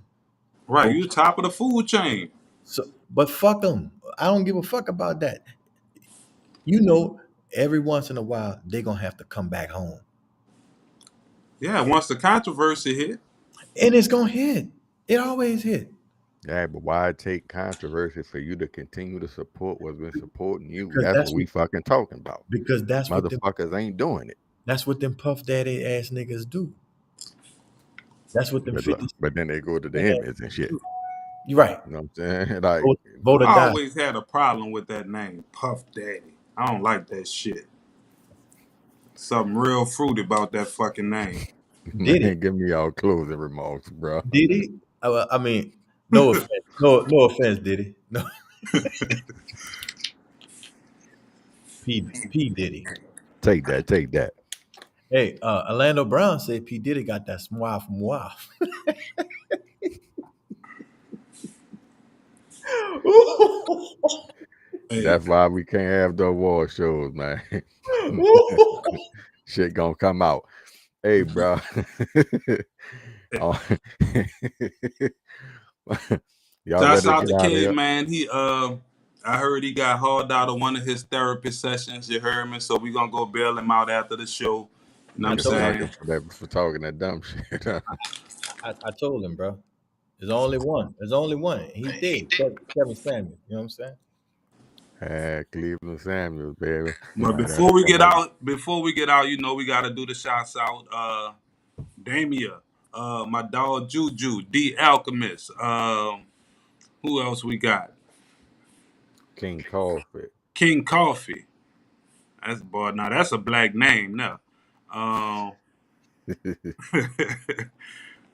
Right, you top of the food chain. So, but fuck them. I don't give a fuck about that. Every once in a while, they're going to have to come back home. Yeah, once the controversy hit. And it's going to hit. It always hit. Yeah, but why take controversy for you to continue to support what's been supporting you? Because That's what we fucking talking about. Because that's what motherfuckers ain't doing it. That's what them Puff Daddy ass niggas do. That's what them 50. But then they go to the image and shit. You're right. You know what I'm saying? Like, I always had a problem with that name, Puff Daddy. I don't like that shit. Something real fruity about that fucking name. Did he? Give me y'all closing remarks, bro. Did he? I mean, no offense. No offense, did he? No. P Diddy. Take that. Hey, Orlando Brown said P Diddy got that smile from WAF. That's why we can't have the award shows, man. Shit gonna come out. Hey, bro. Oh. Y'all Shouts ready out to to get out of Kid, here? man. I heard he got hauled out of one of his therapy sessions. You heard me? So we gonna go bail him out after the show. You know what I'm Nigga saying? sucking for talking that dumb shit. I told him, bro. There's only one. There's only one. He did. Kevin Samuels. You know what I'm saying? Cleveland Samuels, baby. But before we get out, you know we gotta do the shouts out. Damia, my dog Juju, D Alchemist. Who else we got? King Coffee. King Coffee. Now that's a black name now.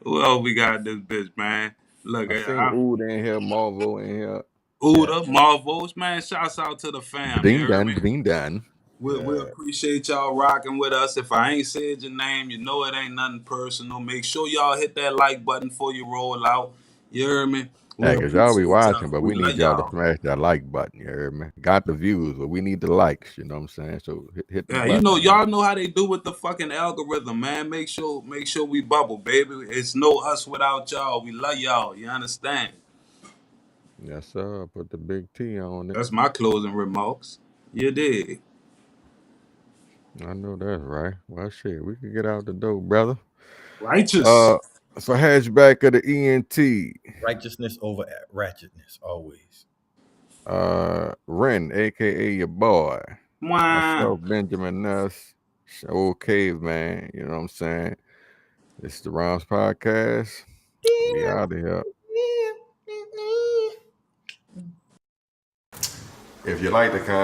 Who else we got this bitch, man? Look, I seen Ood in here, Marvo in here. Uda, Marvos, man. Shouts out to the fam. You heard me? Ding done. We appreciate y'all rocking with us. If I ain't said your name, you know it ain't nothing personal. Make sure y'all hit that like button before you roll out. You heard me? Yeah, because y'all be watching, but we love need y'all to smash that like button, you heard me? Got the views, but we need the likes, you know what I'm saying? So hit the Yeah, button. you know, y'all know how they do with the fucking algorithm, man. Make sure we bubble, baby. It's no us without y'all. We love y'all. You understand? Yes, sir. Put the big T on it. That's my closing remarks. You dig? I know that's right. Well, shit, we can get out the door, brother. Righteous. So hatchback of the ENT. Righteousness over ratchetness, always. Ren, aka your boy. Myself, Benjamin Nuss, old caveman, you know what I'm saying? It's the Rounds Podcast. We out of here. If you like the content,